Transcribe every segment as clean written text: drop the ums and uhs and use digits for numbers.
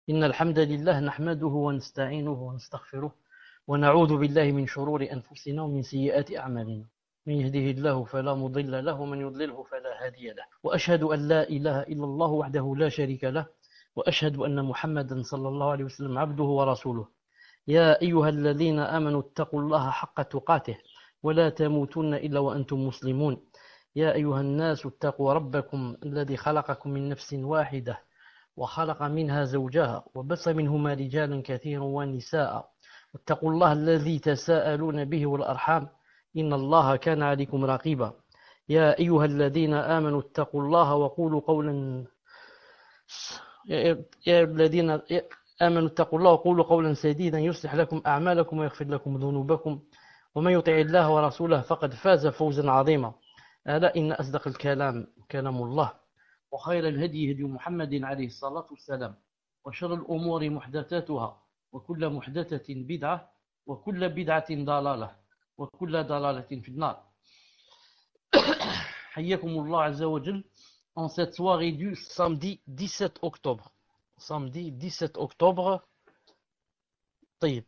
إن الحمد لله نحمده ونستعينه ونستغفره ونعوذ بالله من شرور أنفسنا ومن سيئات أعمالنا من يهده الله فلا مضل له ومن يضلله فلا هادي له وأشهد أن لا إله إلا الله وحده لا شريك له وأشهد أن محمدا صلى الله عليه وسلم عبده ورسوله يا أيها الذين آمنوا اتقوا الله حق تقاته ولا تموتن إلا وأنتم مسلمون يا أيها الناس اتقوا ربكم الذي خلقكم من نفس واحدة وخلق منها زوجها وبث منهما رجالا كثيرا ونساء واتقوا الله الذي تساءلون به والأرحام إن الله كان عليكم رقيبا يا أيها الذين آمنوا اتقوا الله وقولوا قولا سديدا يصلح لكم أعمالكم ويغفر لكم ذنوبكم ومن يطع الله ورسوله فقد فاز فوزا عظيما ألا إن أصدق الكلام كلام الله وخير الهدي هدي محمد عليه الصلاة والسلام وشر الأمور محدثاتها وكل محدثة بدعة وكل بدعة ضلالة وكل ضلالة في النار. حياكم الله عز وجل en cette soirée du samedi 17 octobre. Samedi 17 octobre. طيب.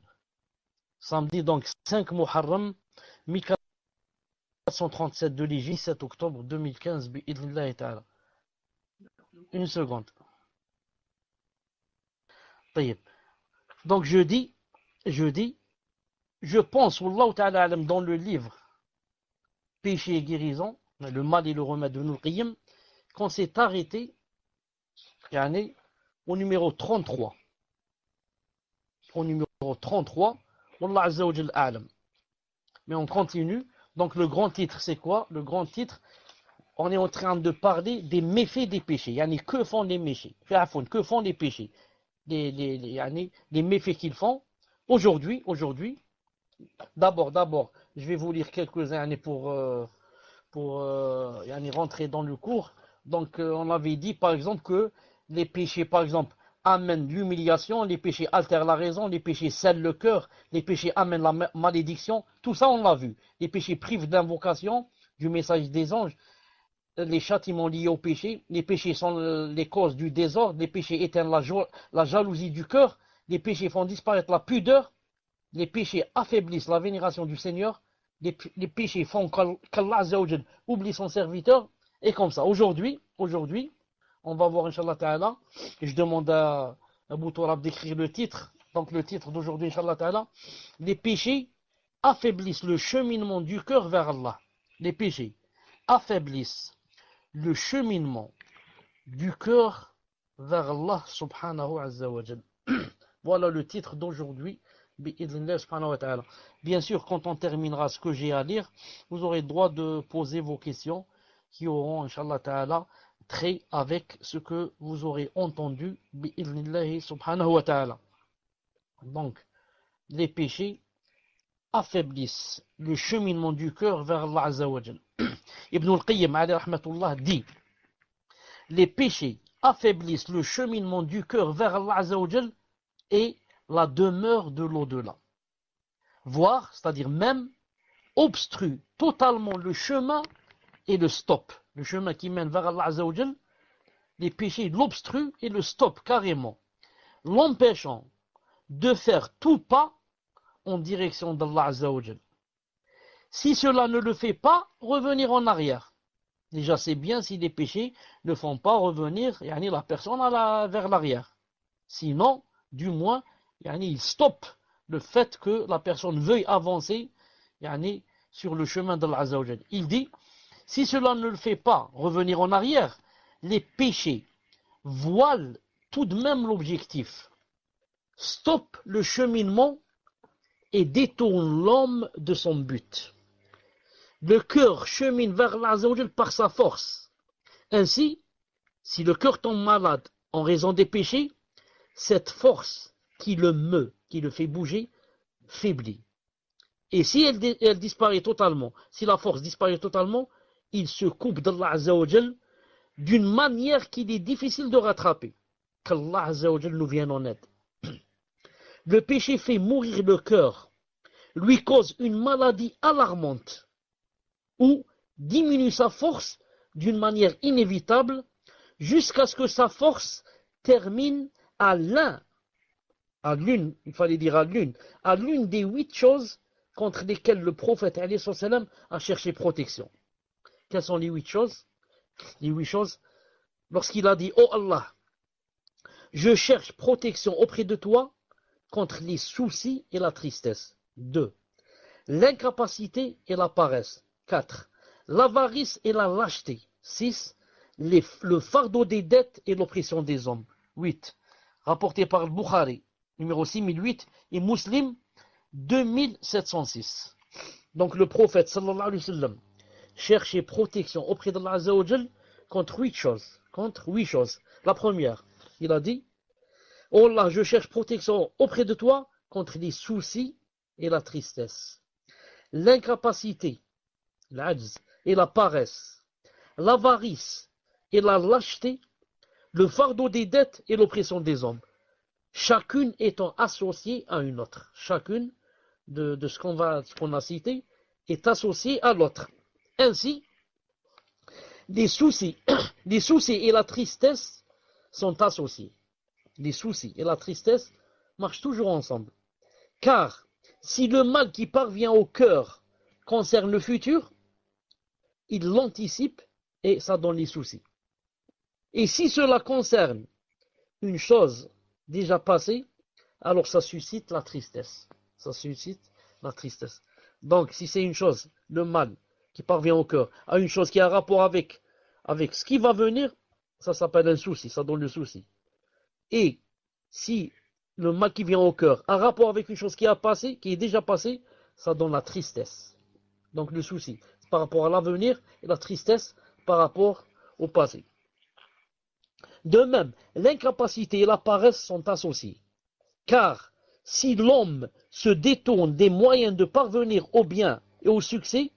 Samedi donc 5 Muharram 1437 de l'Hégire 17 octobre 2015 bi'idhnillahi ta'ala. Une seconde. طيب. Donc je dis, je pense, Wallahu ta'ala alam, dans le livre Péché et guérison, le mal et le remède de Ibn al-Qayyim, qu'on s'est arrêté au numéro 33. Au numéro 33, Wallah Azza wa Jal a'lam. Mais on continue. Donc le grand titre, c'est quoi? Le grand titre, on est en train de parler des méfaits des péchés. Que font les péchés? Que font les péchés? Les méfaits qu'ils font. Aujourd'hui, d'abord, je vais vous lire quelques-uns pour rentrer dans le cours. Donc, on avait dit, par exemple, que les péchés, par exemple, amènent l'humiliation, les péchés altèrent la raison, les péchés scellent le cœur, les péchés amènent la malédiction. Tout ça, on l'a vu. Les péchés privent d'invocation du message des anges. Les châtiments liés au péché, les péchés sont les causes du désordre, les péchés éteignent la jalousie du cœur, les péchés font disparaître la pudeur, les péchés affaiblissent la vénération du Seigneur, les péchés font qu'Allah Azza wa Jal oublie son serviteur, et comme ça. Aujourd'hui, on va voir, Inch'Allah Ta'ala, et je demande à Abu Tourab d'écrire le titre, donc le titre d'aujourd'hui, Inch'Allah Ta'ala, les péchés affaiblissent le cheminement du cœur vers Allah. Les péchés affaiblissent le cheminement du cœur vers Allah subhanahu azza wa jal. Voilà le titre d'aujourd'hui. Bien sûr, quand on terminera ce que j'ai à lire, vous aurez le droit de poser vos questions qui auront, Inch'Allah Ta'ala, trait avec ce que vous aurez entendu. Subhanahu wa ta'ala. Donc, les péchés affaiblissent le cheminement du cœur vers Allah azza wa jal. Ibn al-Qayyim alayhi rahmatullah dit: les péchés affaiblissent le cheminement du cœur vers Allah Azza wa Jal et la demeure de l'au-delà. Voire, c'est-à-dire même, obstruent totalement le chemin et le stop. Le chemin qui mène vers Allah Azza wa Jal, les péchés l'obstruent et le stoppent carrément, l'empêchant de faire tout pas en direction d'Allah Azza wa Jal. Si cela ne le fait pas, revenir en arrière. Déjà, c'est bien si les péchés ne font pas revenir la personne vers l'arrière. Sinon, du moins, il stoppe le fait que la personne veuille avancer sur le chemin d'Allah Azza wa Jal. Il dit, si cela ne le fait pas revenir en arrière, les péchés voilent tout de même l'objectif, stoppent le cheminement et détournent l'homme de son but. Le cœur chemine vers Allah Azza wa Jal par sa force. Ainsi, si le cœur tombe malade en raison des péchés, cette force qui le meut, qui le fait bouger, faiblit. Et si elle disparaît totalement, si la force disparaît totalement, il se coupe d'Allah Azza wa Jal d'une manière qu'il est difficile de rattraper. Qu'Allah Azza wa Jal nous vienne en aide. Le péché fait mourir le cœur, lui cause une maladie alarmante, ou diminue sa force d'une manière inévitable jusqu'à ce que sa force termine à l'un À l'une, il fallait dire à l'une des 8 choses contre lesquelles le prophète alayhi salam a cherché protection. Quelles sont les 8 choses? Les 8 choses, lorsqu'il a dit, oh Allah, je cherche protection auprès de toi contre les soucis et la tristesse. 2. L'incapacité et la paresse. 4. L'avarice et la lâcheté. 6. Le fardeau des dettes et l'oppression des hommes. 8. Rapporté par le Bukhari, numéro 6008, et Muslim, 2706. Donc le prophète, sallallahu alayhi wa sallam, cherchait protection auprès d'Allah Azza wa Jal contre 8 choses. Contre 8 choses. La première, il a dit, oh Allah, je cherche protection auprès de toi contre les soucis et la tristesse, l'incapacité, l'ajz, et la paresse, l'avarice et la lâcheté, le fardeau des dettes et l'oppression des hommes, chacune étant associée à une autre. Chacune de ce qu'on a cité est associée à l'autre. Ainsi, les soucis et la tristesse sont associés. Les soucis et la tristesse marchent toujours ensemble. Car si le mal qui parvient au cœur concerne le futur, il l'anticipe et ça donne les soucis. Et si cela concerne une chose déjà passée, alors ça suscite la tristesse. Ça suscite la tristesse. Donc si c'est une chose, le mal qui parvient au cœur, à une chose qui a un rapport avec ce qui va venir, ça s'appelle un souci, ça donne le souci. Et si le mal qui vient au cœur a un rapport avec une chose qui est déjà passée, ça donne la tristesse. Donc le souci par rapport à l'avenir et la tristesse par rapport au passé. De même, l'incapacité et la paresse sont associées. Car si l'homme se détourne des moyens de parvenir au bien et au succès,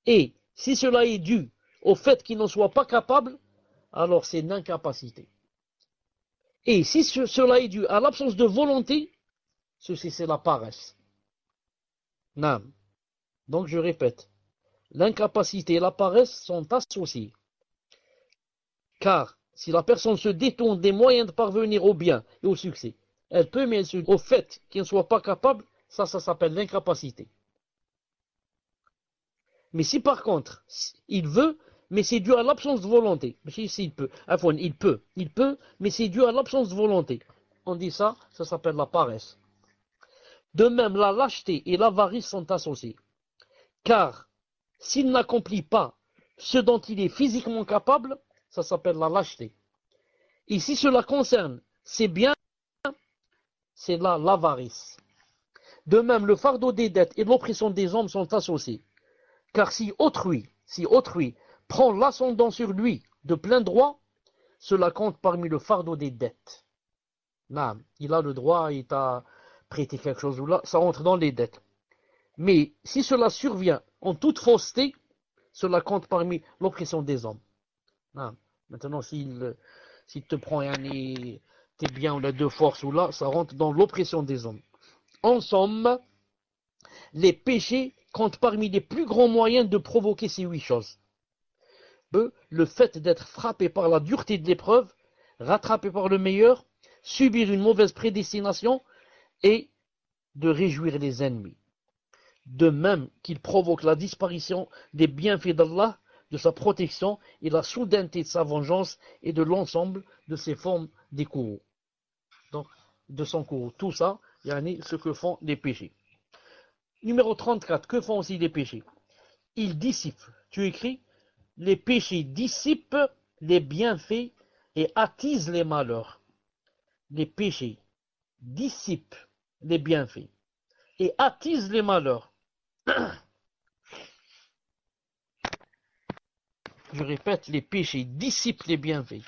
et si cela est dû au fait qu'il n'en soit pas capable, alors c'est l'incapacité. Et si cela est dû à l'absence de volonté, ceci c'est la paresse. Nam. Donc je répète, l'incapacité et la paresse sont associées. Car si la personne se détourne des moyens de parvenir au bien et au succès, elle peut, mais au fait qu'il ne soit pas capable, ça s'appelle l'incapacité. Mais si par contre, il veut, mais c'est dû à l'absence de volonté. Il peut, mais c'est dû à l'absence de volonté. On dit ça s'appelle la paresse. De même, la lâcheté et l'avarice sont associés. Car s'il n'accomplit pas ce dont il est physiquement capable, ça s'appelle la lâcheté. Et si cela concerne ses biens, c'est là l'avarice. De même, le fardeau des dettes et l'oppression des hommes sont associés. Car si autrui prend l'ascendant sur lui de plein droit, cela compte parmi le fardeau des dettes. Non, il a le droit, il t'a prêté quelque chose ou là, ça entre dans les dettes. Mais si cela survient en toute fausseté, cela compte parmi l'oppression des hommes. Non. Maintenant, s'il te prend tes biens ou les deux forces ou là, ça rentre dans l'oppression des hommes. En somme, les péchés comptent parmi les plus grands moyens de provoquer ces 8 choses. Le fait d'être frappé par la dureté de l'épreuve, rattrapé par le meilleur, subir une mauvaise prédestination et de réjouir les ennemis. De même qu'il provoque la disparition des bienfaits d'Allah, de sa protection et la soudaineté de sa vengeance et de l'ensemble de ses formes des courroux. Donc, de son courroux. Tout ça, ce que font les péchés. Numéro 34, que font aussi les péchés? Ils dissipent. Tu écris, les péchés dissipent les bienfaits et attisent les malheurs. Les péchés dissipent les bienfaits et attisent les malheurs. Je répète, les péchés dissipent les bienfaits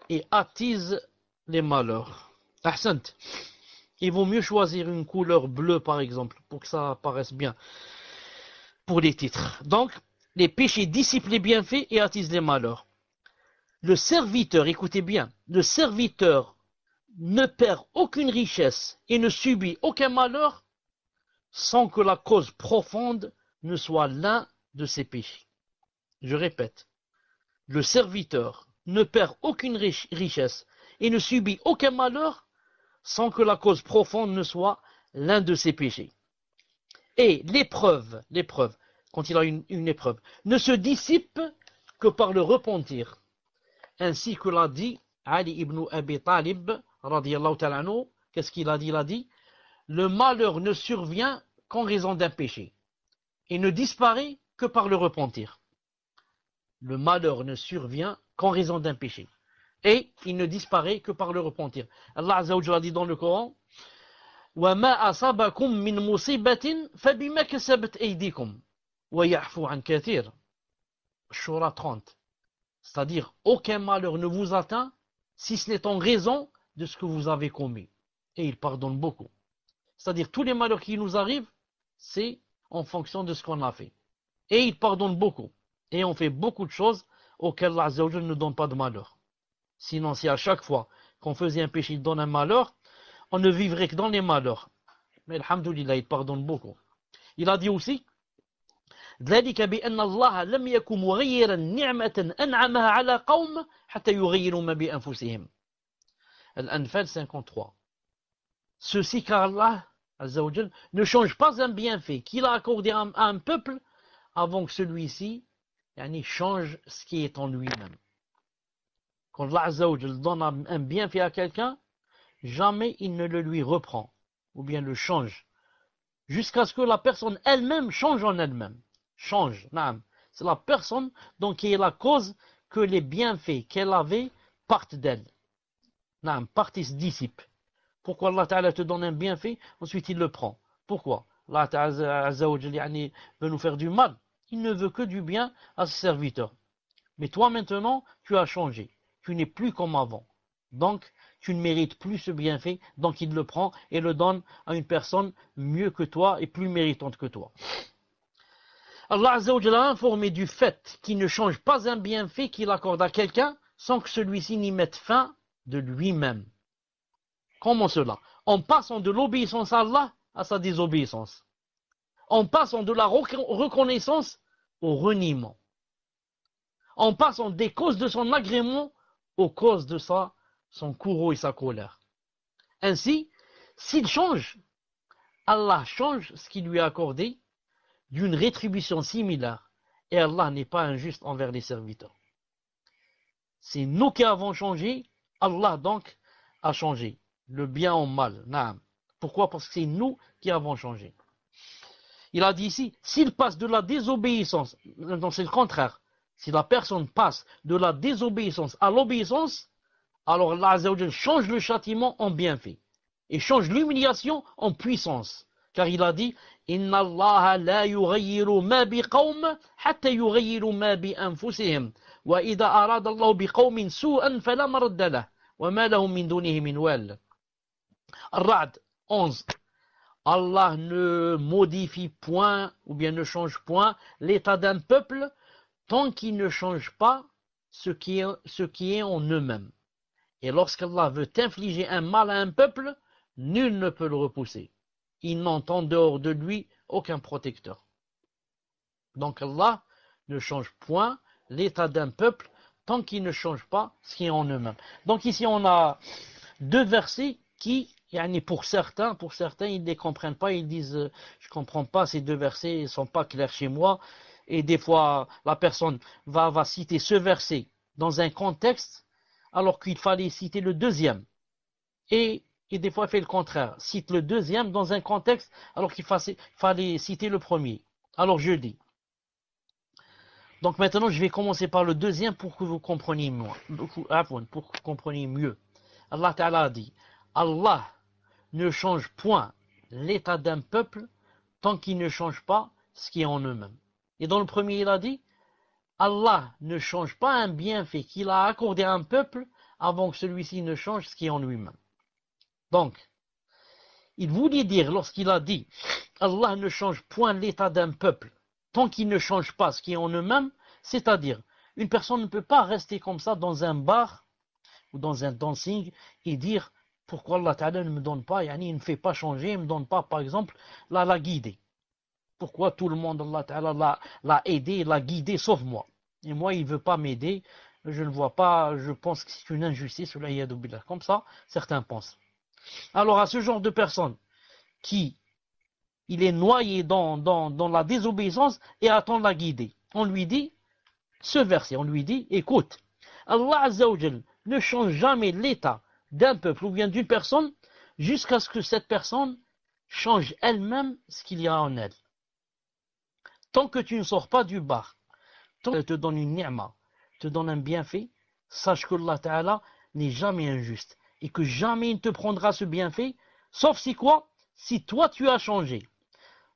et attisent les malheurs. Ahsant. Il vaut mieux choisir une couleur bleue, par exemple, pour que ça paraisse bien pour les titres. Donc, les péchés dissipent les bienfaits et attisent les malheurs. Le serviteur, écoutez bien, le serviteur ne perd aucune richesse et ne subit aucun malheur sans que la cause profonde ne soit l'un de ses péchés. Je répète, le serviteur ne perd aucune richesse et ne subit aucun malheur sans que la cause profonde ne soit l'un de ses péchés. Et l'épreuve, quand il a une épreuve, ne se dissipe que par le repentir. Ainsi que l'a dit Ali ibn Abi Talib, radiyallahu ta'ala anhu. Qu'est-ce qu'il a dit? Il a dit, le malheur ne survient qu'en raison d'un péché, et ne disparaît que par le repentir. Le malheur ne survient qu'en raison d'un péché, et il ne disparaît que par le repentir. Allah Azza wa Jalla dit dans le Coran, وَمَا أَصَابَكُم مِّن مُّصِيبَةٍ فَبِمَا كَسَبَتْ أَيْدِيكُم وَيَعْفُو عَن كَثِيرٍ. Shura 30. C'est-à-dire, aucun malheur ne vous atteint si ce n'est en raison de ce que vous avez commis. Et il pardonne beaucoup. C'est-à-dire, tous les malheurs qui nous arrivent, c'est en fonction de ce qu'on a fait. Et il pardonne beaucoup. Et on fait beaucoup de choses auxquelles Allah Azza wa Jalla ne donne pas de malheur. Sinon, si à chaque fois qu'on faisait un péché, il donne un malheur, on ne vivrait que dans les malheurs. Mais alhamdoulilah, il pardonne beaucoup. Il a dit aussi, ذلك بأن الله لم يكن مغيرا نعمة أنعمها على قوم حتى يغيروا ما بأنفسهم. Al-Anfal 53. Ceci car Allah Azza wa Jal ne change pas un bienfait qu'il a accordé à un peuple avant que celui-ci change ce qui est en lui-même. Quand Allah Azza wa Jal donne un bienfait à quelqu'un, jamais il ne le lui reprend ou bien le change jusqu'à ce que la personne elle-même change en elle-même. Change, naam. C'est la personne donc qui est la cause que les bienfaits qu'elle avait partent d'elle. Naam, partent et se dissipent. Pourquoi Allah Ta'ala te donne un bienfait, ensuite il le prend? Pourquoi? Allah Ta'ala veut nous faire du mal. Il ne veut que du bien à ses serviteurs. Mais toi maintenant, tu as changé. Tu n'es plus comme avant. Donc, tu ne mérites plus ce bienfait, donc il le prend et le donne à une personne mieux que toi et plus méritante que toi. Allah Azza wa Jalla a informé du fait qu'il ne change pas un bienfait qu'il accorde à quelqu'un sans que celui-ci n'y mette fin de lui-même. Comment cela? En passant de l'obéissance à Allah à sa désobéissance. En passant de la reconnaissance au reniement. En passant des causes de son agrément aux causes de son courroux et sa colère. Ainsi, s'il change, Allah change ce qui lui est accordé d'une rétribution similaire. Et Allah n'est pas injuste envers les serviteurs. C'est nous qui avons changé, Allah donc a changé. Le bien en mal. Naam. Pourquoi? Parce que c'est nous qui avons changé. Il a dit ici, s'il passe de la désobéissance, donc c'est le contraire. Si la personne passe de la désobéissance à l'obéissance, alors Allah Azza wa Jalla change le châtiment en bienfait. Et change l'humiliation en puissance. Car il a dit, Inna Allah la yughayyiru ma bi qawm hatta yughayyiru ma bi anfusihim. Wa idha arada Allah bi qawmin su'an fala maradda lah. Wa ma lahum min dunihi min wal. Ar-Ra'd 11. Allah ne modifie point ou bien ne change point l'état d'un peuple tant qu'il ne change pas ce qui est en eux-mêmes. Et lorsqu'Allah veut infliger un mal à un peuple, nul ne peut le repousser. Il n'entend dehors de lui aucun protecteur. Donc Allah ne change point l'état d'un peuple tant qu'il ne change pas ce qui est en eux-mêmes. Donc ici on a deux versets qui, pour certains, ils ne les comprennent pas, ils disent je ne comprends pas ces deux versets, ils ne sont pas clairs chez moi. Et des fois la personne va citer ce verset dans un contexte alors qu'il fallait citer le deuxième. Et des fois, il fait le contraire. Cite le deuxième dans un contexte alors qu'il fallait citer le premier. Alors, je dis. Donc, maintenant, je vais commencer par le deuxième pour que vous compreniez mieux. Pour que vous compreniez mieux. Allah Ta'ala a dit, Allah ne change point l'état d'un peuple tant qu'il ne change pas ce qui est en eux-mêmes. Et dans le premier, il a dit, Allah ne change pas un bienfait qu'il a accordé à un peuple avant que celui-ci ne change ce qui est en lui-même. Donc, il voulait dire, lorsqu'il a dit Allah ne change point l'état d'un peuple tant qu'il ne change pas ce qui est en eux-mêmes, c'est-à-dire, une personne ne peut pas rester comme ça dans un bar ou dans un dancing et dire pourquoi Allah Ta'ala ne me donne pas, il ne me fait pas changer, il ne me donne pas, par exemple, la guider. Pourquoi tout le monde, Allah Ta'ala, l'a aidé, l'a guidé, sauf moi. Et moi, il ne veut pas m'aider, je ne vois pas, je pense que c'est une injustice, comme ça, certains pensent. Alors à ce genre de personne qui il est noyé dans la désobéissance et attend la guider, on lui dit ce verset, on lui dit écoute, Allah Azza wa Jal ne change jamais l'état d'un peuple ou bien d'une personne jusqu'à ce que cette personne change elle-même ce qu'il y a en elle. Tant que tu ne sors pas du bar, tant qu'elle te donne une ni'ma, te donne un bienfait, sache que Allah Ta'ala n'est jamais injuste et que jamais il te prendra ce bienfait, sauf si quoi? Si toi tu as changé.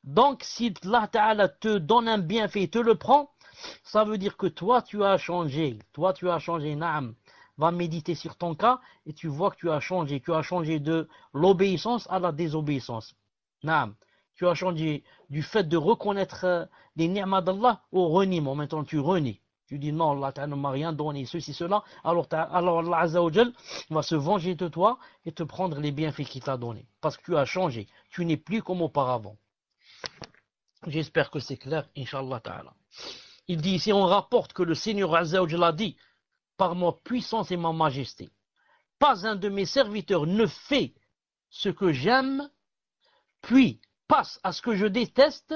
Donc si Allah Ta'ala te donne un bienfait et te le prend, ça veut dire que toi tu as changé. Toi tu as changé, naam. Va méditer sur ton cas et tu vois que tu as changé de l'obéissance à la désobéissance. Naam. Tu as changé du fait de reconnaître les ni'mas d'Allah au reniement. Maintenant tu renies. Tu dis non, Allah ne m'a rien donné, ceci, cela. Alors Allah Azza wa Jal va se venger de toi et te prendre les bienfaits qu'il t'a donnés. Parce que tu as changé. Tu n'es plus comme auparavant. J'espère que c'est clair, Inch'Allah Ta'ala. Il dit ici, on rapporte que le Seigneur Azza wa Jal a dit, par ma puissance et ma majesté, pas un de mes serviteurs ne fait ce que j'aime, puis passe à ce que je déteste,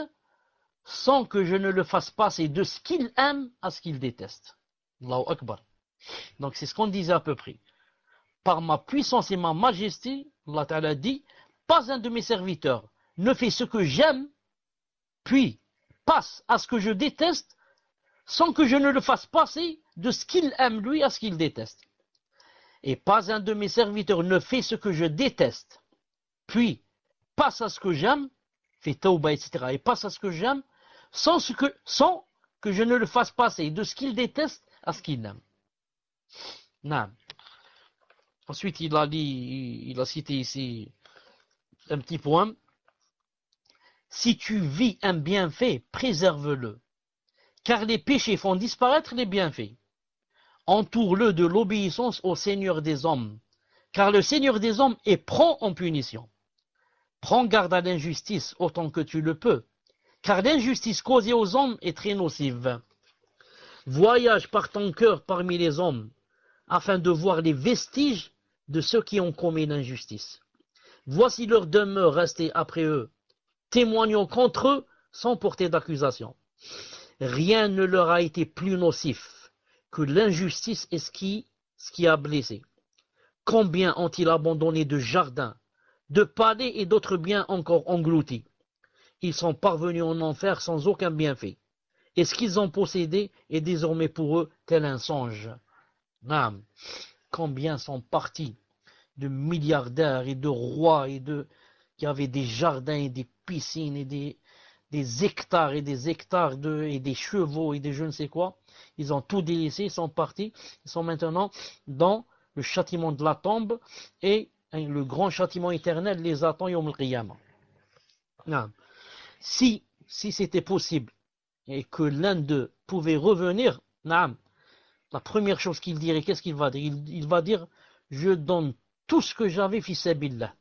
sans que je ne le fasse passer de ce qu'il aime à ce qu'il déteste. Allahu Akbar. Donc c'est ce qu'on disait à peu près. Par ma puissance et ma majesté, Allah Ta'ala dit, pas un de mes serviteurs ne fait ce que j'aime, puis passe à ce que je déteste, sans que je ne le fasse passer de ce qu'il aime lui à ce qu'il déteste. Et pas un de mes serviteurs ne fait ce que je déteste, puis passe à ce que j'aime, fait tauba, etc., et passe à ce que j'aime, sans que je ne le fasse passer de ce qu'il déteste à ce qu'il aime. Non. Ensuite, il a cité ici un petit poème. Si tu vis un bienfait, préserve-le, car les péchés font disparaître les bienfaits. Entoure-le de l'obéissance au Seigneur des hommes, car le Seigneur des hommes est prompt en punition. Prends garde à l'injustice autant que tu le peux, car l'injustice causée aux hommes est très nocive. Voyage par ton cœur parmi les hommes, afin de voir les vestiges de ceux qui ont commis l'injustice. Voici leur demeure restée après eux, témoignant contre eux sans porter d'accusation. Rien ne leur a été plus nocif que l'injustice et ce qui a blessé. Combien ont-ils abandonné de jardins, de palais et d'autres biens encore engloutis? Ils sont parvenus en enfer sans aucun bienfait. Et ce qu'ils ont possédé est désormais pour eux tel un songe. Naam. Combien sont partis de milliardaires et de rois qui avaient des jardins et des piscines et des hectares et des hectares et des chevaux et des je ne sais quoi. Ils ont tout délaissé, ils sont partis, ils sont maintenant dans le châtiment de la tombe et le grand châtiment éternel les attend Yawm al-Qiyamah. Si c'était possible et que l'un d'eux pouvait revenir, la première chose qu'il dirait, qu'est-ce qu'il va dire? Il va dire, je donne tout ce que j'avais fi sabilillah.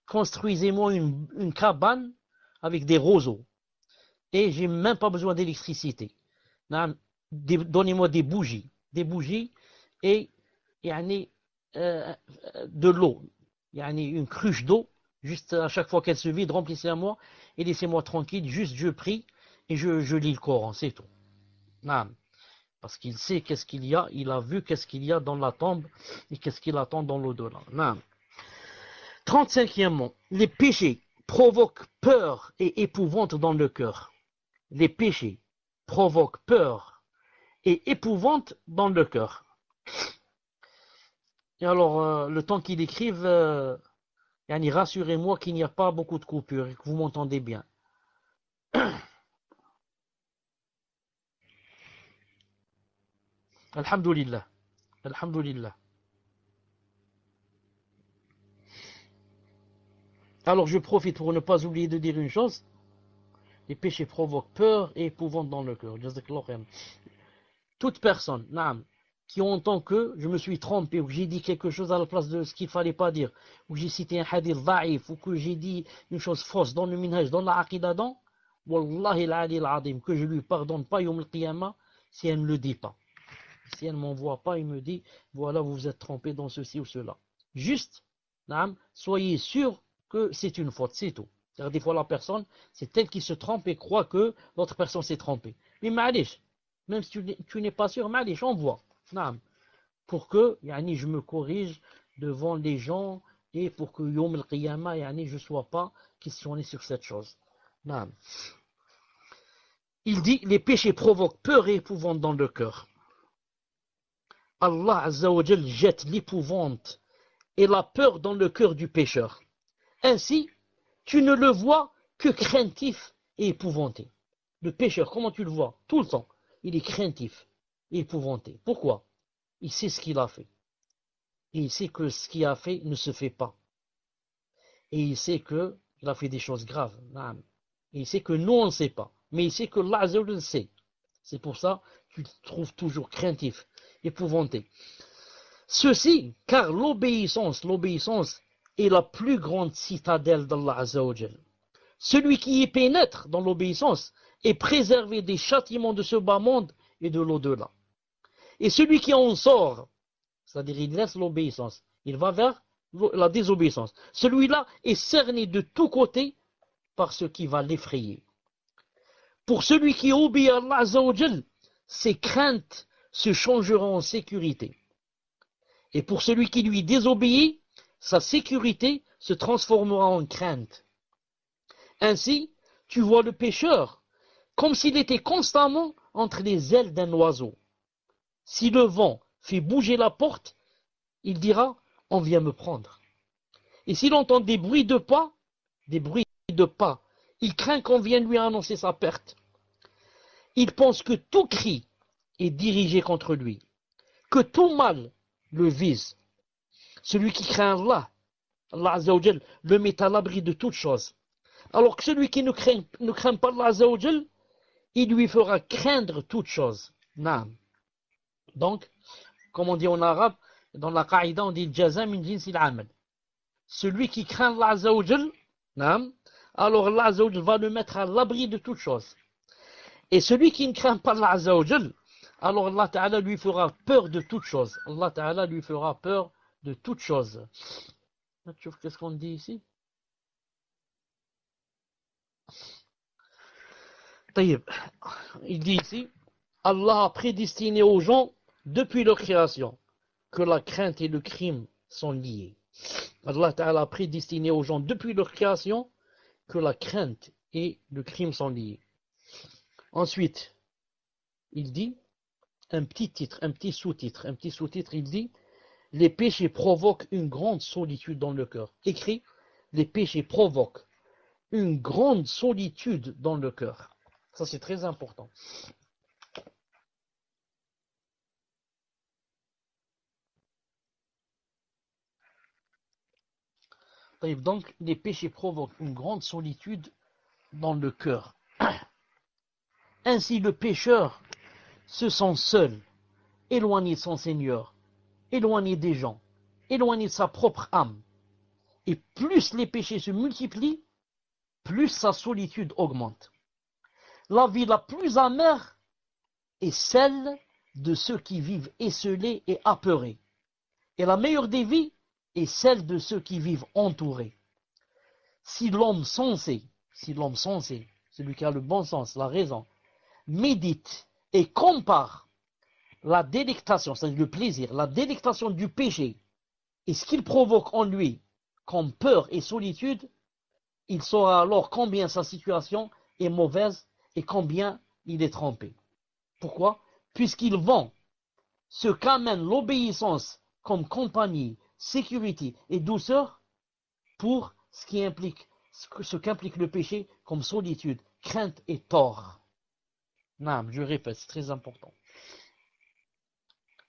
Construisez-moi une cabane avec des roseaux. Et j'ai même pas besoin d'électricité. Donnez-moi des bougies et de l'eau. Une cruche d'eau, juste à chaque fois qu'elle se vide, remplissez-la-moi et laissez-moi tranquille, juste je prie et je lis le Coran, c'est tout. Parce qu'il sait qu'est-ce qu'il y a, il a vu qu'est-ce qu'il y a dans la tombe et qu'est-ce qu'il attend dans l'au-delà. 35e, les péchés provoquent peur et épouvante dans le cœur. Les péchés provoquent peur et épouvante dans le cœur. Et alors, le temps qu'il écrive, rassurez-moi qu'il n'y a pas beaucoup de coupures et que vous m'entendez bien. Alhamdulillah. Alhamdulillah. Alors je profite pour ne pas oublier de dire une chose. Les péchés provoquent peur et épouvante dans le cœur. Toute personne, qui entend que je me suis trompé, ou que j'ai dit quelque chose à la place de ce qu'il ne fallait pas dire, ou que j'ai cité un hadith da'if, ou que j'ai dit une chose fausse dans le minhaj, dans la aqidah, Wallahi al-ali al-adim, que je lui pardonne pas Yawm al-Qiyamah si elle ne le dit pas. Si elle ne m'envoie pas, il me dit, voilà, vous vous êtes trompé dans ceci ou cela. Juste soyez sûr que c'est une faute, c'est tout. C'est-à-dire, des fois, la personne, c'est elle qui se trompe et croit que l'autre personne s'est trompée. Mais ma'alish, même si tu n'es pas sûr, ma'alish, on voit. Pour que je me corrige devant les gens et pour que Yom al-Qiyamah, je ne sois pas questionné sur cette chose. Il dit, les péchés provoquent peur et épouvante dans le cœur. Allah Azza wa Jal jette l'épouvante et la peur dans le cœur du pécheur. Ainsi, tu ne le vois que craintif et épouvanté. Le pécheur, comment tu le vois? Tout le temps, il est craintif et épouvanté. Pourquoi? Il sait ce qu'il a fait. Et il sait que ce qu'il a fait ne se fait pas. Et il sait qu'il a fait des choses graves. Et il sait que nous, on ne sait pas. Mais il sait que Allah Azza wa Jal sait. C'est pour ça que tu te trouves toujours craintif, épouvanté. Ceci, car l'obéissance est la plus grande citadelle d'Allah Azza wa Jal. Celui qui y pénètre dans l'obéissance est préservé des châtiments de ce bas monde et de l'au-delà. Et celui qui en sort, c'est-à-dire il laisse l'obéissance, il va vers la désobéissance. Celui-là est cerné de tous côtés par ce qui va l'effrayer. Pour celui qui obéit à Allah Azza wa Jal, ses craintes se changeront en sécurité. Et pour celui qui lui désobéit, sa sécurité se transformera en crainte. Ainsi, tu vois le pécheur comme s'il était constamment entre les ailes d'un oiseau. Si le vent fait bouger la porte, il dira « on vient me prendre ». Et s'il entend des bruits de pas, il craint qu'on vienne lui annoncer sa perte. Il pense que tout cri est dirigé contre lui, que tout mal le vise. Celui qui craint Allah Azza wa Jal, le met à l'abri de toutes choses. Alors que celui qui ne craint pas Allah Azza wa Jal, il lui fera craindre toutes choses. Donc, comme on dit en arabe, dans la qaïda, on dit jaza min jinsil amal. Celui qui craint Allah Azza wa Jal, alors Allah Azza wa Jal va le mettre à l'abri de toutes choses. Et celui qui ne craint pas Allah Azza wa Jal, alors Allah Ta'ala lui fera peur de toutes choses. Allah Ta'ala lui fera peur de toutes choses. Tu vois qu'est-ce qu'on dit ici? Il dit ici, Allah a prédestiné aux gens, depuis leur création, que la crainte et le crime sont liés. Allah Ta'ala a prédestiné aux gens, depuis leur création, que la crainte et le crime sont liés. Ensuite, il dit, un petit sous-titre, il dit, les péchés provoquent une grande solitude dans le cœur. Écrit, les péchés provoquent une grande solitude dans le cœur. Ça, c'est très important. Donc, les péchés provoquent une grande solitude dans le cœur. Ainsi, le pécheur se sent seul, éloigné de son Seigneur, éloigné des gens, éloigné de sa propre âme. Et plus les péchés se multiplient, plus sa solitude augmente. La vie la plus amère est celle de ceux qui vivent esselés et apeurés. Et la meilleure des vies est celle de ceux qui vivent entourés. Si l'homme sensé, celui qui a le bon sens, la raison, médite et compare la délectation, c'est-à-dire le plaisir, la délectation du péché et ce qu'il provoque en lui comme peur et solitude, il saura alors combien sa situation est mauvaise et combien il est trompé. Pourquoi? Puisqu'il vend ce qu'amène l'obéissance comme compagnie, sécurité et douceur pour ce qu'implique le péché comme solitude, crainte et tort. Je répète, c'est très important.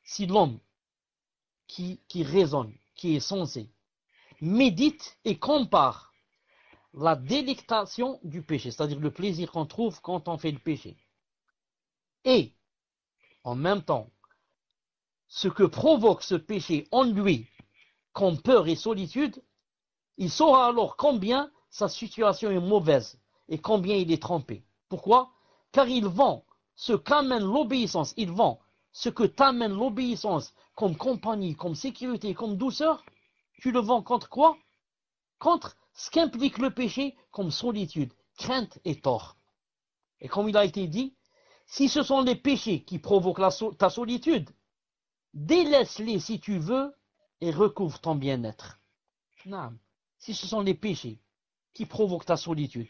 Si l'homme qui raisonne, qui est sensé, médite et compare la délectation du péché, c'est-à-dire le plaisir qu'on trouve quand on fait le péché, et en même temps ce que provoque ce péché en lui comme peur et solitude, il saura alors combien sa situation est mauvaise et combien il est trompé. Pourquoi? Car il vend ce qu'amène l'obéissance, il vend ce que t'amène l'obéissance comme compagnie, comme sécurité, comme douceur, Tu le vends contre quoi? Contre ce qu'implique le péché comme solitude, crainte et tort. Et comme il a été dit, si ce sont les péchés qui provoquent ta solitude, délaisse-les si tu veux et recouvre ton bien-être. Non. Si ce sont les péchés qui provoquent ta solitude,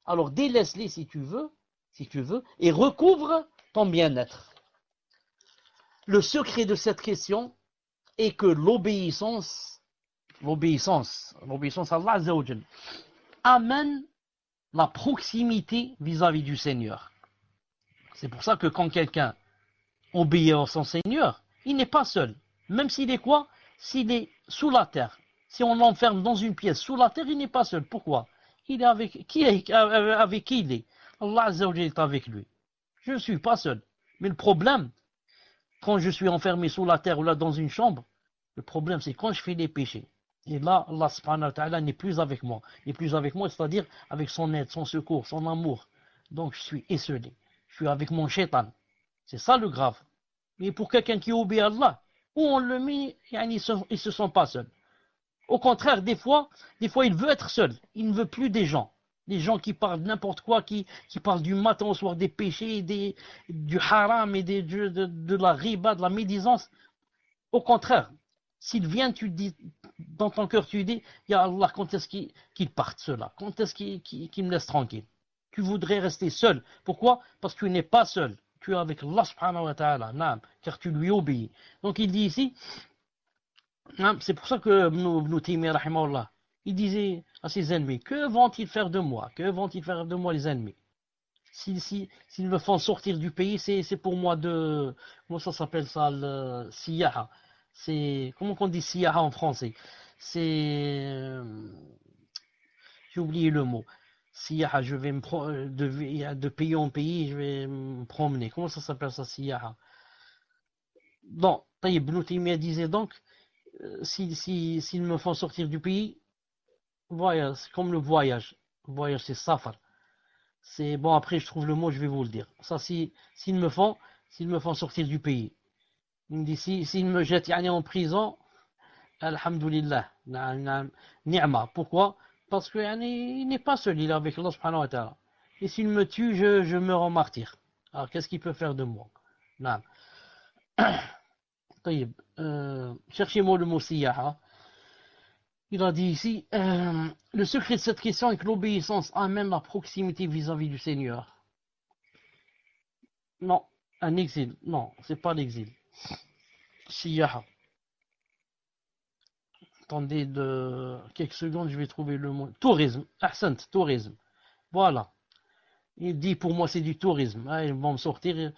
alors délaisse-les si tu veux, et recouvre ton bien-être. Le secret de cette question est que l'obéissance à Allah Azza wa Jal amène la proximité vis-à-vis du Seigneur. C'est pour ça que quand quelqu'un obéit à son Seigneur, il n'est pas seul. Même s'il est quoi? S'il est sous la terre. Si on l'enferme dans une pièce sous la terre, il n'est pas seul. Pourquoi? Il est avec qui il est? Allah Azza wa Jal est avec lui. Je ne suis pas seul. Mais le problème, quand je suis enfermé sous la terre ou là dans une chambre, le problème c'est quand je fais des péchés. Et là, Allah subhanahu wa ta'ala n'est plus avec moi. Il n'est plus avec moi, c'est-à-dire avec son aide, son secours, son amour. Donc je suis esselé. Je suis avec mon shaitan. C'est ça le grave. Mais pour quelqu'un qui obéit à Allah, où on le met, il ne se sent pas seul. Au contraire, des fois, il veut être seul. Il ne veut plus des gens. Des gens qui parlent n'importe quoi, qui parlent du matin au soir des péchés, du haram et de la riba, de la médisance. Au contraire, s'il vient, tu dis, dans ton cœur, tu dis, Ya Allah, quand est-ce qu'il parte cela? Quand est-ce qu'il me laisse tranquille? Tu voudrais rester seul. Pourquoi? Parce que tu n'es pas seul. Tu es avec Allah subhanahu wa ta'ala, car tu lui obéis. Donc il dit ici, c'est pour ça que Ibn Taymiyyah, rahimahullah, il disait à ses ennemis, que vont-ils faire de moi? Que vont-ils faire de moi les ennemis? S'ils me font sortir du pays, c'est pour moi de... Comment ça s'appelle ça? Le siyaha. Comment on dit siyaha en français? C'est... J'ai oublié le mot. Siyaha, je vais de pays en pays, je vais me promener. Comment ça s'appelle ça, siyaha? Bon, Ibn Taymiyyah disait donc, s'ils me font sortir du pays, voyage, c'est comme le voyage. Le voyage, c'est safar. C'est bon, après je trouve le mot, je vais vous le dire. Ça, s'ils me font sortir du pays. Il me dit, s'ils me jettent en prison, alhamdulillah, ni'ma. Pourquoi? Parce que il n'est pas seul, il est avec Allah subhanahu wa ta'ala. Et s'il me tue, je meurs en martyr. Alors qu'est-ce qu'il peut faire de moi? Non. Cherchez-moi le mot siyaha. Il a dit ici, le secret de cette question est que l'obéissance amène la proximité vis-à-vis du Seigneur. Non, un exil. Non, c'est pas l'exil. Siyaha. Attendez de quelques secondes, je vais trouver le mot. Tourisme. Ahsant, tourisme. Voilà. Il dit pour moi c'est du tourisme. Ils vont me sortir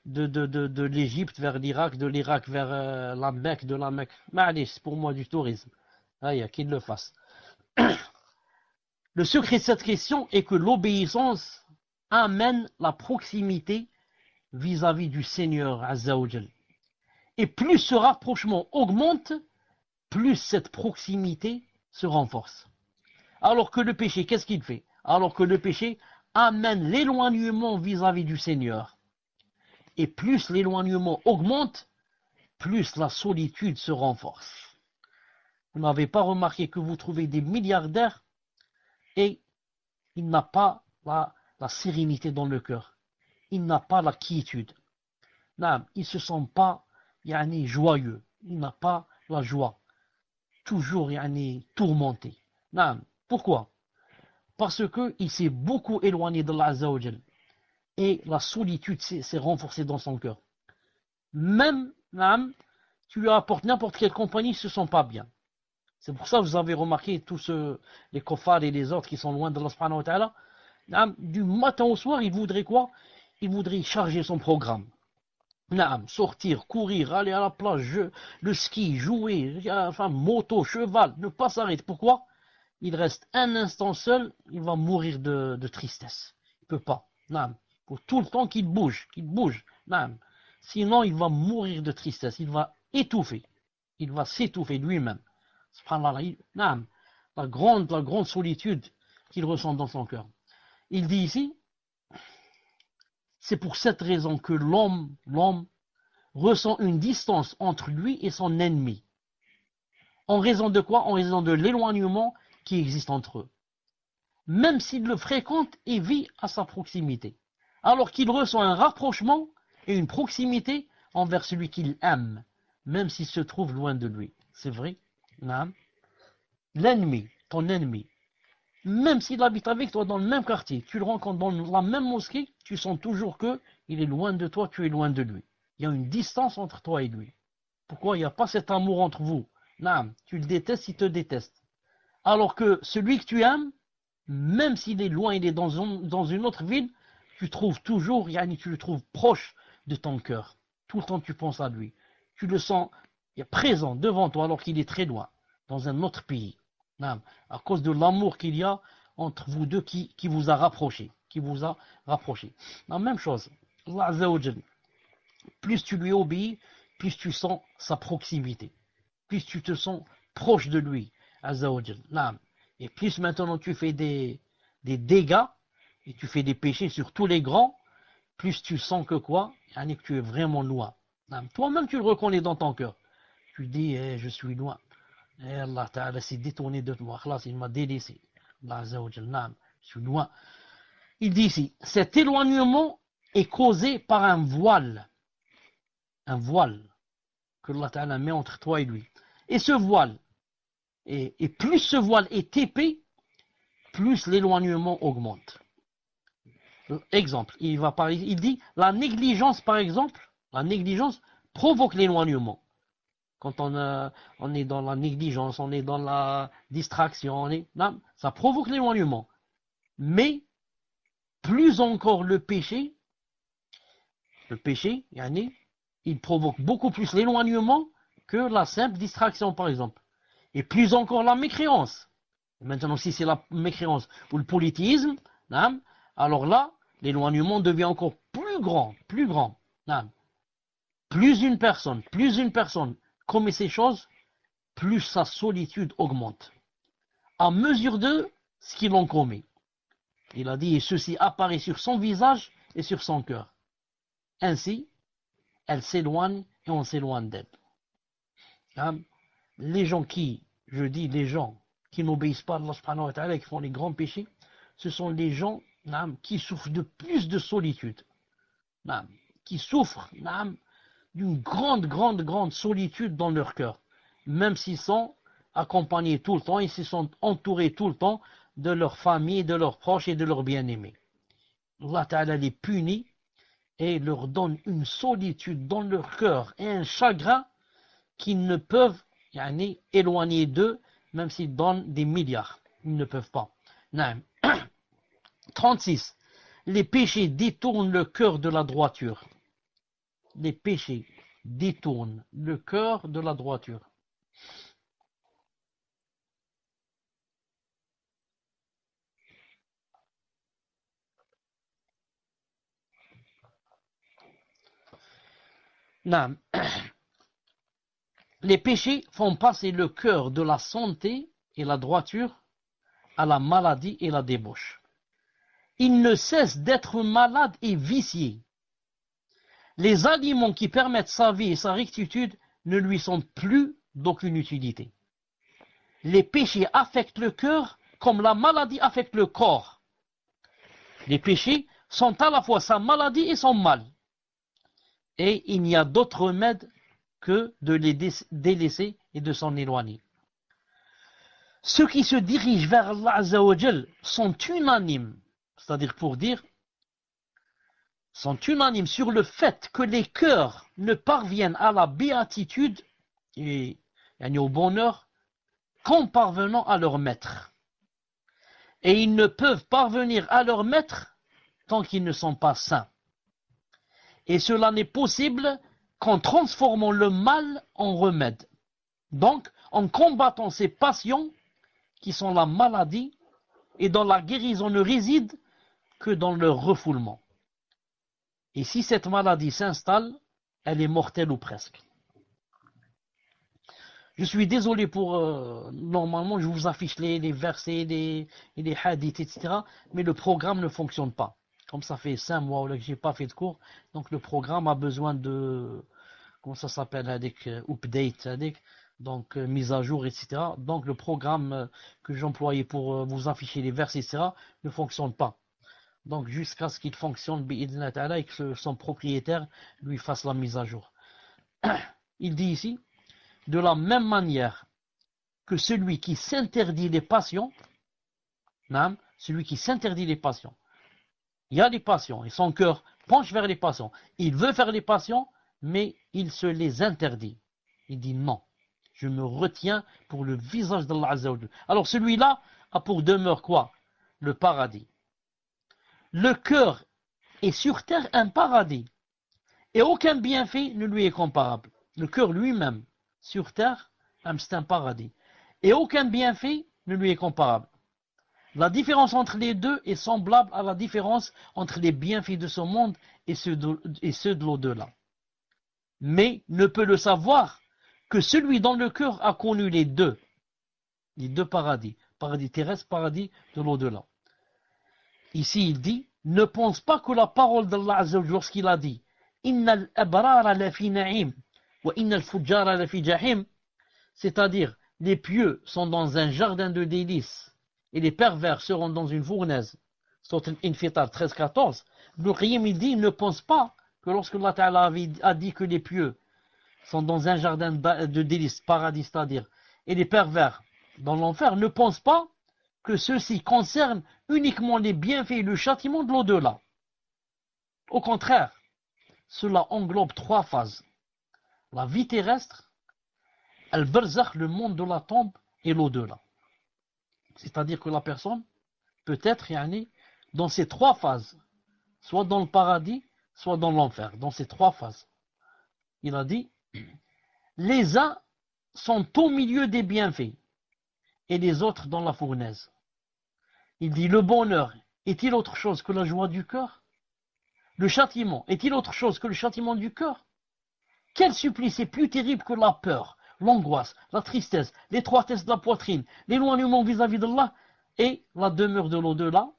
de l'Égypte vers l'Irak, de l'Irak vers la Mecque, de la Mecque. Mais c'est pour moi du tourisme. Il y a qu'il le fasse. Le secret de cette question est que l'obéissance amène la proximité vis-à-vis du Seigneur Azza wa Jal. Et plus ce rapprochement augmente, plus cette proximité se renforce. Alors que le péché, qu'est-ce qu'il fait? Alors que le péché amène l'éloignement vis-à-vis du Seigneur. Et plus l'éloignement augmente, plus la solitude se renforce. Vous n'avez pas remarqué que vous trouvez des milliardaires et il n'a pas la sérénité dans le cœur. Il n'a pas la quiétude. Il ne se sent pas joyeux. Il n'a pas la joie. Toujours tourmenté. Pourquoi? Parce qu'il s'est beaucoup éloigné de l'Azza wa Jal. Et la solitude s'est renforcée dans son cœur. Même, tu lui apportes n'importe quelle compagnie, il ne se sent pas bien. C'est pour ça que vous avez remarqué tous les kofars et les autres qui sont loin de Allah subhanahu wa ta'ala. Du matin au soir, il voudrait quoi? Il voudrait charger son programme. Sortir, courir, aller à la plage, le ski, jouer, moto, cheval, ne pas s'arrêter. Pourquoi? Il reste un instant seul, il va mourir de tristesse. Il ne peut pas. Pour tout le temps qu'il bouge. Sinon, il va mourir de tristesse. Il va étouffer. Il va s'étouffer lui-même. La grande solitude qu'il ressent dans son cœur. Il dit ici, c'est pour cette raison que l'homme ressent une distance entre lui et son ennemi. En raison de quoi? En raison de l'éloignement qui existe entre eux. Même s'il le fréquente et vit à sa proximité. Alors qu'il reçoit un rapprochement et une proximité envers celui qu'il aime, même s'il se trouve loin de lui. C'est vrai? Non. L'ennemi, ton ennemi, même s'il habite avec toi dans le même quartier, tu le rencontres dans la même mosquée, tu sens toujours que il est loin de toi, tu es loin de lui. Il y a une distance entre toi et lui. Pourquoi il n'y a pas cet amour entre vous? Non, tu le détestes, il te déteste. Alors que celui que tu aimes, même s'il est loin, il est dans une autre ville, tu trouves toujours, tu le trouves proche de ton cœur. Tout le temps tu penses à lui. Tu le sens présent devant toi alors qu'il est très loin, dans un autre pays. Non, à cause de l'amour qu'il y a entre vous deux qui vous a rapproché. La même chose. Allah Azza wa Jal, plus tu lui obéis, plus tu sens sa proximité. Plus tu te sens proche de lui. Azza wa Jal. Non. Et plus maintenant tu fais des dégâts et tu fais des péchés sur tous les grands, plus tu sens que quoi? Que tu es vraiment loin. Toi-même tu le reconnais dans ton cœur. Tu dis, je suis loin. Allah Ta'ala s'est détourné de moi. Il m'a délaissé. Allah Azza wa Jal, je suis loin. Il dit ici, cet éloignement est causé par un voile. Un voile que Allah Ta'ala met entre toi et lui. Et ce voile, et plus ce voile est épais, plus l'éloignement augmente. Exemple, il dit, la négligence par exemple, la négligence provoque l'éloignement. Quand on est dans la négligence, on est dans la distraction, ça provoque l'éloignement. Mais plus encore le péché, il provoque beaucoup plus l'éloignement que la simple distraction par exemple. Et plus encore la mécréance. Maintenant, si c'est la mécréance ou le politisme, alors là, l'éloignement devient encore plus grand. Plus une personne commet ces choses, plus sa solitude augmente. À mesure de ce qu'il en commet. Il a dit, et ceci apparaît sur son visage et sur son cœur. Ainsi, elle s'éloigne et on s'éloigne d'elle. Les gens qui n'obéissent pas à Allah subhanahu wa ta'ala et qui font les grands péchés, ce sont les gens qui souffrent de plus de solitude. Qui souffrent d'une grande solitude dans leur cœur. Même s'ils sont accompagnés tout le temps, ils se sont entourés tout le temps de leur famille, de leurs proches et de leurs bien-aimés. Allah Ta'ala les punit et leur donne une solitude dans leur cœur et un chagrin qu'ils ne peuvent éloigner d'eux, même s'ils donnent des milliards. Ils ne peuvent pas. 36. Les péchés détournent le cœur de la droiture. Les péchés détournent le cœur de la droiture. Les péchés font passer le cœur de la santé et la droiture à la maladie et la débauche. Il ne cesse d'être malade et vicié. Les aliments qui permettent sa vie et sa rectitude ne lui sont plus d'aucune utilité. Les péchés affectent le cœur comme la maladie affecte le corps. Les péchés sont à la fois sa maladie et son mal. Et il n'y a d'autre remède que de les délaisser et de s'en éloigner. Ceux qui se dirigent vers Allah Azza wa Jal sont unanimes, c'est-à-dire pour dire, sont unanimes sur le fait que les cœurs ne parviennent à la béatitude et au bonheur qu'en parvenant à leur maître. Et ils ne peuvent parvenir à leur maître tant qu'ils ne sont pas saints. Et cela n'est possible qu'en transformant le mal en remède. Donc, en combattant ces passions qui sont la maladie et dont la guérison ne réside que dans leur refoulement. Et si cette maladie s'installe, elle est mortelle ou presque. Je suis désolé pour... normalement, je vous affiche les versets, les hadiths, etc. Mais le programme ne fonctionne pas. Comme ça fait 5 mois que je n'ai pas fait de cours, donc le programme a besoin de... Comment ça s'appelle? Update. donc mise à jour, etc. Donc le programme que j'employais pour vous afficher les versets, etc. ne fonctionne pas. Donc jusqu'à ce qu'il fonctionne bi'idhnillah ta'ala et que son propriétaire lui fasse la mise à jour. Il dit ici, de la même manière que celui qui s'interdit les passions, celui qui s'interdit les passions, il y a les passions et son cœur penche vers les passions. Il veut faire les passions, mais il se les interdit. Il dit non, je me retiens pour le visage d'Allah Azza wa Jalla. Alors celui-là a pour demeure quoi? Le paradis. Le cœur est sur terre un paradis. Et aucun bienfait ne lui est comparable. Le cœur lui-même, sur terre, c'est un paradis. Et aucun bienfait ne lui est comparable. La différence entre les deux est semblable à la différence entre les bienfaits de ce monde et ceux de l'au-delà. Mais ne peut le savoir que celui dont le cœur a connu les deux paradis, paradis terrestre, paradis de l'au-delà. Ici il dit, ne pense pas que la parole d'Allah Azza wa Jalla, lorsqu'il a dit Innal abrara la fi na'im wa innal fujjara la fi jahim, c'est-à-dire les pieux sont dans un jardin de délices et les pervers seront dans une fournaise. Sourate Al-Infitar 13-14. Ibn Qayyim il dit, il ne pense pas que lorsque Allah Ta'ala a dit que les pieux sont dans un jardin de délices, paradis, c'est-à-dire, et les pervers dans l'enfer, ne pense pas que ceci concerne uniquement les bienfaits et le châtiment de l'au-delà. Au contraire, cela englobe trois phases. La vie terrestre, al-barzakh, le monde de la tombe, et l'au-delà. C'est-à-dire que la personne peut être dans ces trois phases, soit dans le paradis, soit dans l'enfer, dans ces trois phases. Il a dit, les uns sont au milieu des bienfaits, et les autres dans la fournaise. Il dit, le bonheur est-il autre chose que la joie du cœur? Le châtiment est-il autre chose que le châtiment du cœur? Quel supplice est plus terrible que la peur, l'angoisse, la tristesse, l'étroitesse de la poitrine, l'éloignement vis-à-vis d'Allah et la demeure de l'au-delà,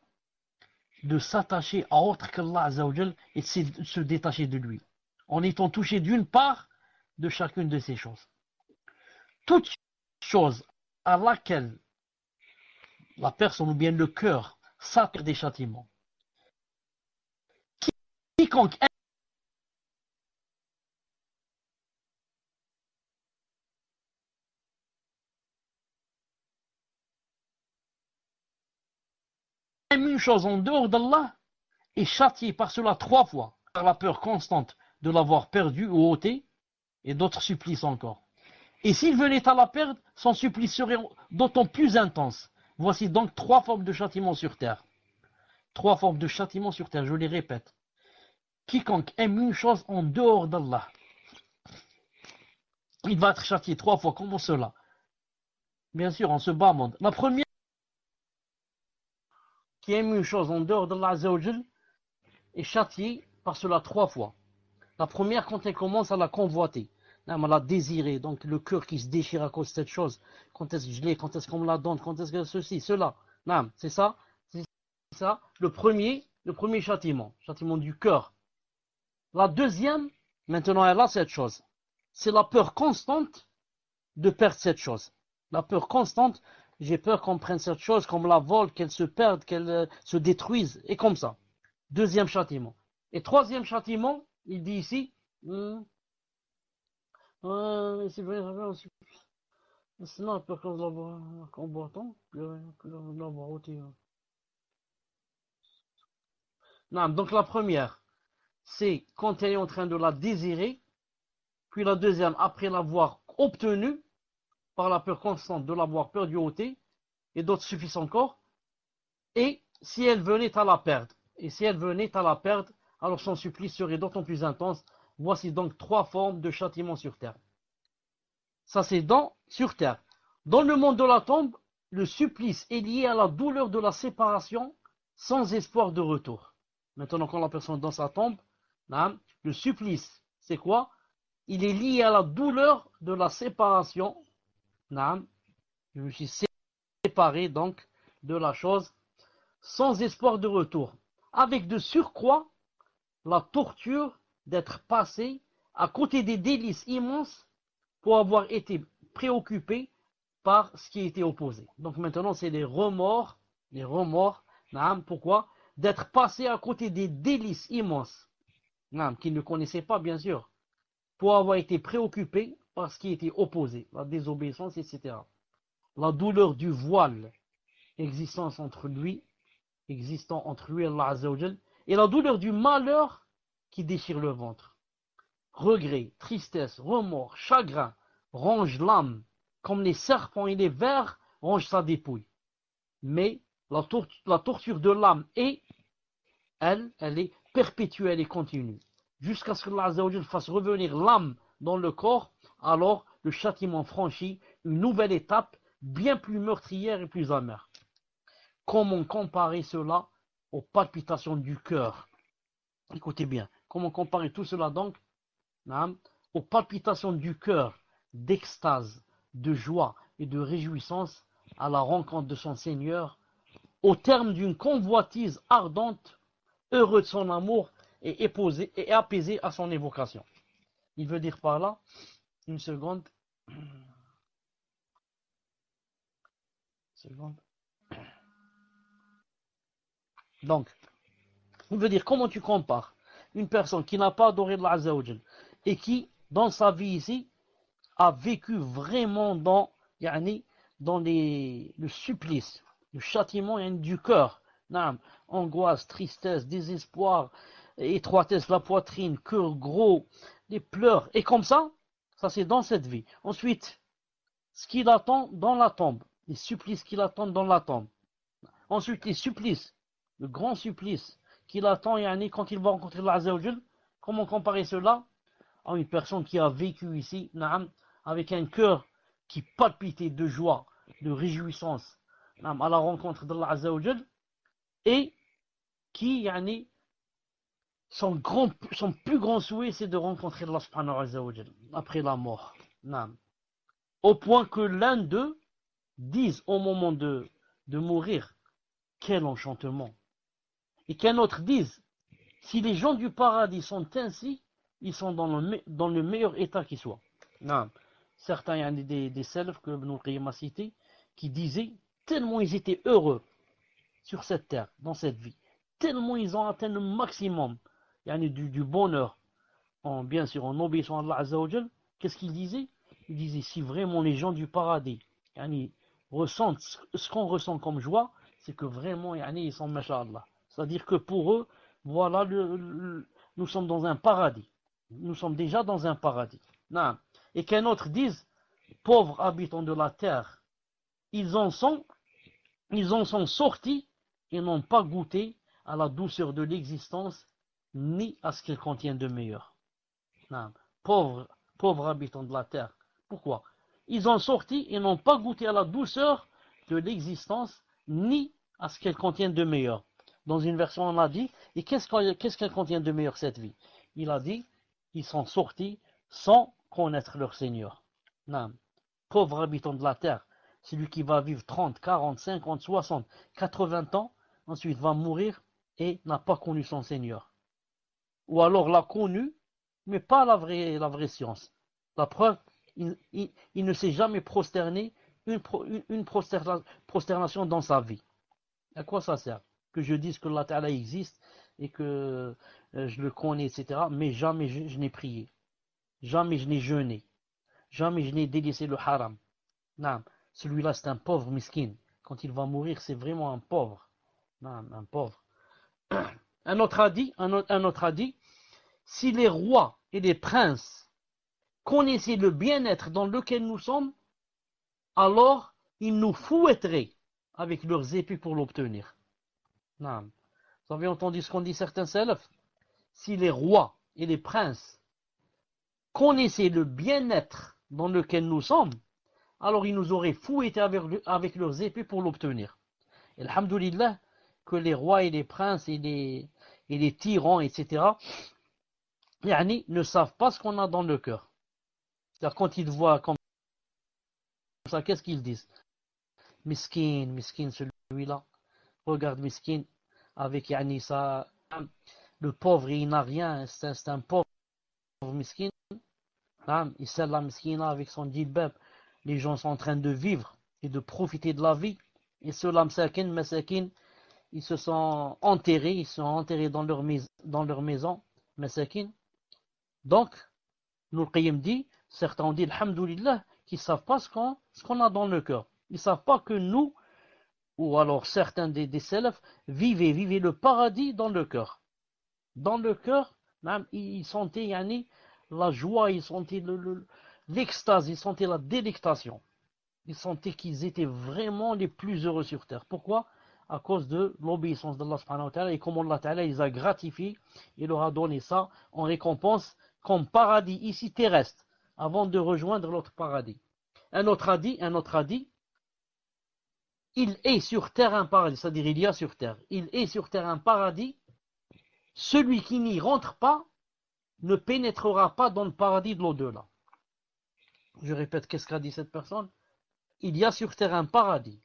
de s'attacher à autre qu'Allah Azza wa Jal et de se détacher de lui, en étant touché d'une part de chacune de ces choses. Toute chose à laquelle la personne ou bien le cœur s'attire des châtiments. Quiconque aime une chose en dehors d'Allah est châtié par cela trois fois, par la peur constante de l'avoir perdu ou ôté, et d'autres supplices encore. Et s'il venait à la perdre, son supplice serait d'autant plus intense. Voici donc trois formes de châtiment sur terre. Trois formes de châtiment sur terre, je les répète. Quiconque aime une chose en dehors d'Allah, il va être châtié trois fois. Comment cela? Bien sûr, en ce bas monde. La première, qui aime une chose en dehors d'Allah Azza wa Jal, est châtié par cela trois fois. La première, quand elle commence à la convoiter, à la désirer, donc le cœur qui se déchire à cause de cette chose. Quand est-ce que je l'ai, quand est-ce qu'on me la donne, quand est-ce que ceci, cela. C'est ça, le premier châtiment du cœur. La deuxième, maintenant elle a cette chose. C'est la peur constante de perdre cette chose. La peur constante, j'ai peur qu'on prenne cette chose, qu'on me la vole, qu'elle se perde, qu'elle se détruise, et comme ça. Deuxième châtiment. Et troisième châtiment, il dit ici, c'est vrai, aussi. Sinon, peur qu'on l'avoir combattant, l'avoir ôté. Non, donc la première, c'est quand elle est en train de la désirer, puis la deuxième, après l'avoir obtenue, par la peur constante de l'avoir perdu ou ôté, et d'autres suffisent encore, et si elle venait à la perdre, alors son supplice serait d'autant plus intense. Voici donc trois formes de châtiment sur terre. Ça c'est sur terre. Dans le monde de la tombe, le supplice est lié à la douleur de la séparation sans espoir de retour. Maintenant, quand la personne est dans sa tombe, le supplice, c'est quoi? Il est lié à la douleur de la séparation. Je me suis séparé donc de la chose sans espoir de retour. Avec de surcroît la torture d'être passé à côté des délices immenses pour avoir été préoccupé par ce qui était opposé. Donc maintenant, c'est les remords, pourquoi? D'être passé à côté des délices immenses, qu'ils ne connaissaient pas, bien sûr, pour avoir été préoccupé par ce qui était opposé, la désobéissance, etc. La douleur du voile existant entre lui et Allah Azza wa Jal, et la douleur du malheur qui déchire le ventre. Regret, tristesse, remords, chagrin rongent l'âme, comme les serpents et les vers rongent sa dépouille. Mais la torture de l'âme elle est perpétuelle et continue. Jusqu'à ce que Allah Azza wa Jal fasse revenir l'âme dans le corps, alors le châtiment franchit une nouvelle étape bien plus meurtrière et plus amère. Comment comparer cela aux palpitations du cœur? Écoutez bien, comment comparer tout cela donc aux palpitations du cœur, d'extase, de joie et de réjouissance à la rencontre de son Seigneur, au terme d'une convoitise ardente, heureux de son amour et apaisé à son évocation. Il veut dire par là, une seconde. Donc, il veut dire comment tu compares une personne qui n'a pas adoré Allah Azza wa Jal et qui, dans sa vie ici, a vécu vraiment dans le supplice, le châtiment du cœur, angoisse, tristesse, désespoir, étroitesse de la poitrine, cœur gros, des pleurs, et comme ça c'est dans cette vie. Ensuite, ce qu'il attend dans la tombe, les supplices qu'il attend dans la tombe. Ensuite, les supplices, le grand supplice qu'il attend quand il va rencontrer Allah Azza wa Jal. Comment comparer cela à une personne qui a vécu ici, avec un cœur qui palpitait de joie, de réjouissance, à la rencontre d'Allah Azza wa Jal, et qui, son plus grand souhait, c'est de rencontrer Allah subhanahu wa ta'ala après la mort. Au point que l'un d'eux dise au moment de mourir, quel enchantement. Et qu'un autre dise, si les gens du paradis sont ainsi, ils sont dans le meilleur état qui soit. Certains, il y a des salafs que Ibn al-Qayyim a cités, qui disaient, tellement ils étaient heureux sur cette terre, dans cette vie, tellement ils ont atteint le maximum du bonheur, bien sûr en obéissant à Allah Azza wa Jal. Qu'est-ce qu'ils disaient? Ils disaient, si vraiment les gens du paradis ressentent ce qu'on ressent comme joie, c'est que vraiment ils sont masha'Allah. C'est-à-dire que pour eux, voilà, nous sommes dans un paradis. Nous sommes déjà dans un paradis. Et qu'un autre dise, pauvres habitants de la terre, ils en sont sortis et n'ont pas goûté à la douceur de l'existence, ni à ce qu'elle contient de meilleur. Pauvres habitants de la terre. Pourquoi? Ils ont sorti et n'ont pas goûté à la douceur de l'existence, ni à ce qu'elle contient de meilleur. Dans une version, on a dit, et qu'est-ce qu'elle contient de meilleur, cette vie? Il a dit, ils sont sortis sans connaître leur Seigneur. Pauvres habitants de la terre, celui qui va vivre 30, 40, 50, 60, 80 ans, ensuite va mourir et n'a pas connu son Seigneur. Ou alors l'a connu, mais pas la vraie science. La preuve, il ne s'est jamais prosterné une prosternation dans sa vie. À quoi ça sert? Que je dise que Allah Ta'ala existe et que je le connais, etc. Mais jamais je n'ai prié. Jamais je n'ai jeûné. Jamais je n'ai délaissé le haram. Celui-là, c'est un pauvre miskin. Quand il va mourir, c'est vraiment un pauvre. Un pauvre. Un autre a dit, si les rois et les princes connaissaient le bien-être dans lequel nous sommes, alors ils nous fouetteraient avec leurs épées pour l'obtenir. Vous avez entendu ce qu'ont dit certains salafs? Si les rois et les princes connaissaient le bien-être dans lequel nous sommes, alors ils nous auraient fouettés avec leurs épées pour l'obtenir. Et alhamdoulilah, que les rois et les princes et les tyrans, etc., ne savent pas ce qu'on a dans le cœur. C'est-à-dire quand ils voient comme ça, qu'est-ce qu'ils disent? Miskin, celui-là. Regarde Miskin, avec ça, le pauvre, il n'a rien, c'est un pauvre Miskin. Il sert la Miskina avec son djilbab. les gens sont en train de vivre et de profiter de la vie. Et ceux-là, masakin, ils se sont enterrés, dans leur maison, masakin. Donc, Ibn Qayyim dit, certains ont dit, alhamdoulilah, qu'ils ne savent pas ce qu'on a dans le cœur. Ils ne savent pas que nous, ou alors certains des salafs, vivaient le paradis dans le cœur. Dans le cœur, même, ils sentaient la joie, ils sentaient l'extase, ils sentaient la délectation. Ils sentaient qu'ils étaient vraiment les plus heureux sur terre. Pourquoi? À cause de l'obéissance d'Allah subhanahu wa ta'ala, et comme Allah ta'ala les a gratifiés, il leur a donné ça en récompense comme paradis ici terrestre, avant de rejoindre l'autre paradis. Un autre a dit, il est sur terre un paradis, c'est-à-dire il y a sur terre, il est sur terre un paradis, celui qui n'y rentre pas ne pénétrera pas dans le paradis de l'au-delà. Je répète, qu'est-ce qu'a dit cette personne? Il y a sur terre un paradis.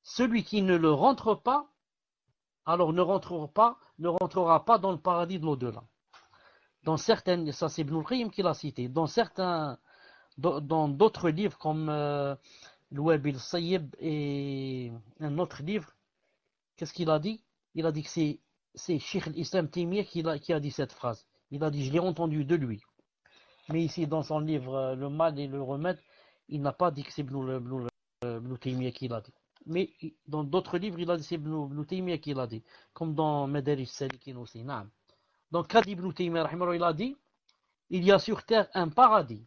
Celui qui ne le rentre pas, alors ne rentrera pas dans le paradis de l'au-delà. Dans certaines, ça c'est Ibn al-Qayyim qui l'a cité, dans d'autres livres comme Al-Wabil Sayyib et un autre livre, qu'est-ce qu'il a dit? Il a dit que c'est Cheikh al-Islam Taymiyya qui a dit cette phrase. Il a dit, je l'ai entendu de lui. Mais ici, dans son livre Le Mal et le Remède, il n'a pas dit que c'est Ibn Taymiyya qui l'a dit. Mais dans d'autres livres, il a dit que c'est Ibn Taymiyya qui l'a dit. Comme dans Madarij Salikin aussi. Donc, qu'a dit Ibn Taymiyya, il a dit, il y a sur terre un paradis.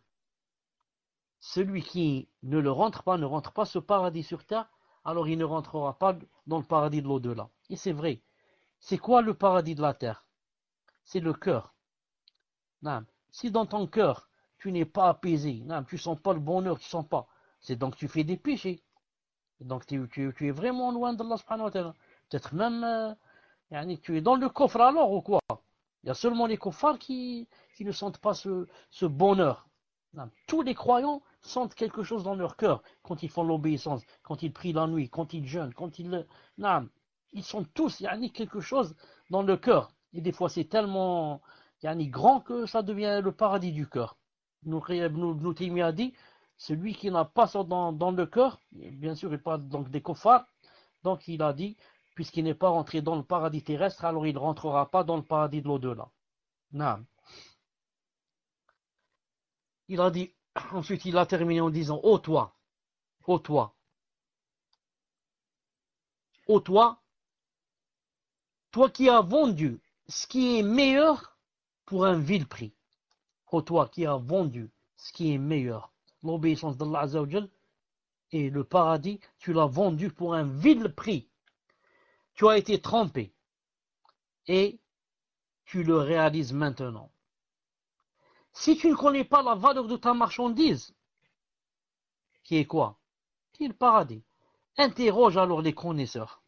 Celui qui ne rentre pas ce paradis sur terre, alors il ne rentrera pas dans le paradis de l'au-delà. Et c'est vrai. C'est quoi le paradis de la terre? C'est le cœur. Si dans ton cœur, tu n'es pas apaisé, tu ne sens pas le bonheur, tu sens pas, c'est donc tu fais des péchés. Donc tu es vraiment loin d'Allah subhanahu wa ta'ala. Peut-être même, tu es dans le coffre alors ou quoi? Il y a seulement les kuffars qui ne sentent pas ce bonheur. Tous les croyants sentent quelque chose dans leur cœur quand ils font l'obéissance, quand ils prient la nuit, quand ils jeûnent, ils sont tous quelque chose dans le cœur. Et des fois c'est tellement grand que ça devient le paradis du cœur. Ibn Taymiyyah a dit, celui qui n'a pas ça dans le cœur, bien sûr il parle donc des kuffars, donc il a dit, puisqu'il n'est pas rentré dans le paradis terrestre, alors il ne rentrera pas dans le paradis de l'au-delà. Il a dit, ensuite il a terminé en disant, ô toi, toi qui as vendu ce qui est meilleur pour un vil prix. Ô toi qui as vendu ce qui est meilleur, l'obéissance d'Allah Azza wa Jal et le paradis, tu l'as vendu pour un vil prix. Tu as été trompé et tu le réalises maintenant. Si tu ne connais pas la valeur de ta marchandise, qui est quoi? Qui est le paradis? Interroge alors les connaisseurs.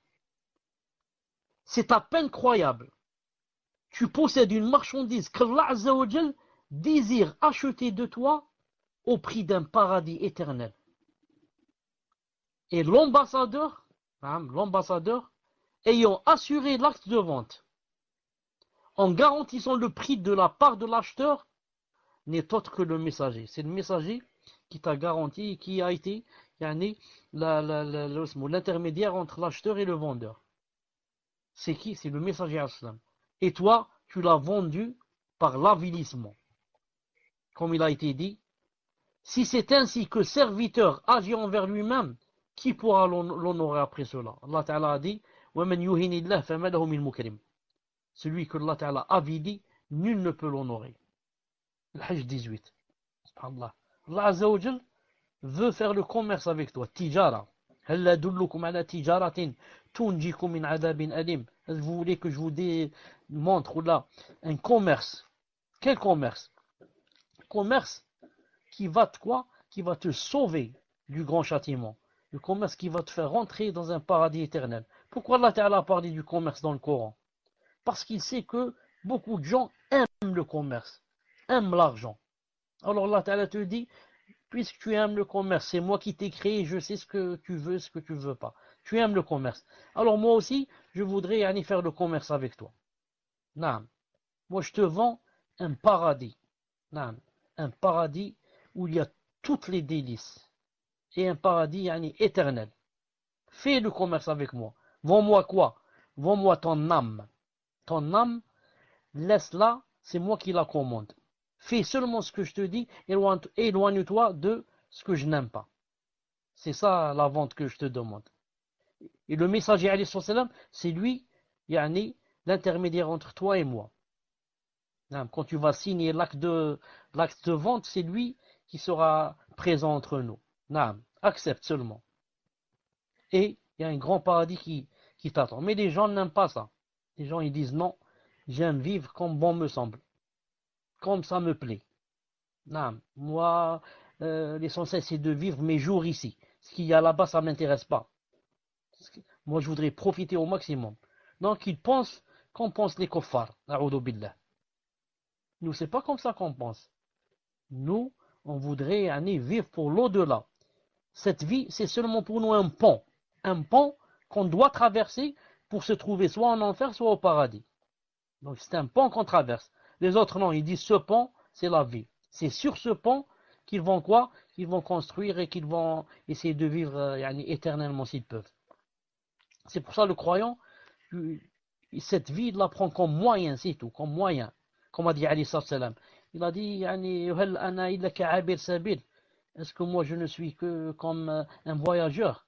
C'est à peine croyable. Tu possèdes une marchandise qu'Allah Azza wa Jal désire acheter de toi au prix d'un paradis éternel. Et l'ambassadeur, ayant assuré l'acte de vente, en garantissant le prix de la part de l'acheteur, n'est autre que le messager. C'est le messager qui t'a garanti, qui a été l'intermédiaire entre l'acheteur et le vendeur. C'est qui? C'est le messager al-Islam. Et toi, tu l'as vendu par l'avilissement. Comme il a été dit, si c'est ainsi que serviteur agit envers lui-même, qui pourra l'honorer après cela? Allah Ta'ala a dit, celui que Allah Ta'ala avilit, nul ne peut l'honorer. Le Hajj 18. Subhanallah. Allah Azza wa Jal veut faire le commerce avec toi. Tijara. Hal adullukum ala tijaratin tunjikum min adabin alim. Vous voulez que je vous montre là un commerce? Quel commerce? Commerce qui va te sauver du grand châtiment. Le commerce qui va te faire rentrer dans un paradis éternel. Pourquoi Allah Ta'ala a parlé du commerce dans le Coran? Parce qu'il sait que beaucoup de gens aiment le commerce, aiment l'argent. Alors Allah Ta'ala te dit, puisque tu aimes le commerce, c'est moi qui t'ai créé, je sais ce que tu veux pas. Tu aimes le commerce. Alors moi aussi, je voudrais aller faire le commerce avec toi. Naam. Moi je te vends un paradis. Naam. Un paradis où il y a toutes les délices. et un paradis yani, éternel. Fais le commerce avec moi. Vends-moi quoi? Vends-moi ton âme. Ton âme, laisse-la, c'est moi qui la commande. Fais seulement ce que je te dis, éloigne-toi de ce que je n'aime pas. C'est ça la vente que je te demande. Et le messager, alayhi salam, c'est lui, yani, l'intermédiaire entre toi et moi. Quand tu vas signer l'acte de vente, c'est lui qui sera présent entre nous. Accepte seulement. Et il y a un grand paradis qui t'attend. Mais les gens n'aiment pas ça. Les gens ils disent non, j'aime vivre comme bon me semble, comme ça me plaît. Moi, l'essentiel c'est de vivre mes jours ici. Ce qu'il y a là-bas, ça ne m'intéresse pas. Moi, je voudrais profiter au maximum. Donc, ils pensent qu'on pense les kuffars. A'udhu billah. Nous, c'est pas comme ça qu'on pense. Nous, on voudrait aller vivre pour l'au-delà. Cette vie, c'est seulement pour nous un pont. Un pont qu'on doit traverser pour se trouver soit en enfer, soit au paradis. Donc, c'est un pont qu'on traverse. Les autres, non, ils disent ce pont, c'est la vie. C'est sur ce pont qu'ils vont quoi? Qu'ils vont construire et qu'ils vont essayer de vivre éternellement s'ils peuvent. C'est pour ça le croyant, cette vie, il la prend comme moyen, c'est tout, comme moyen. Comme a dit Ali sallam. Il a dit, est-ce que moi je ne suis que comme un voyageur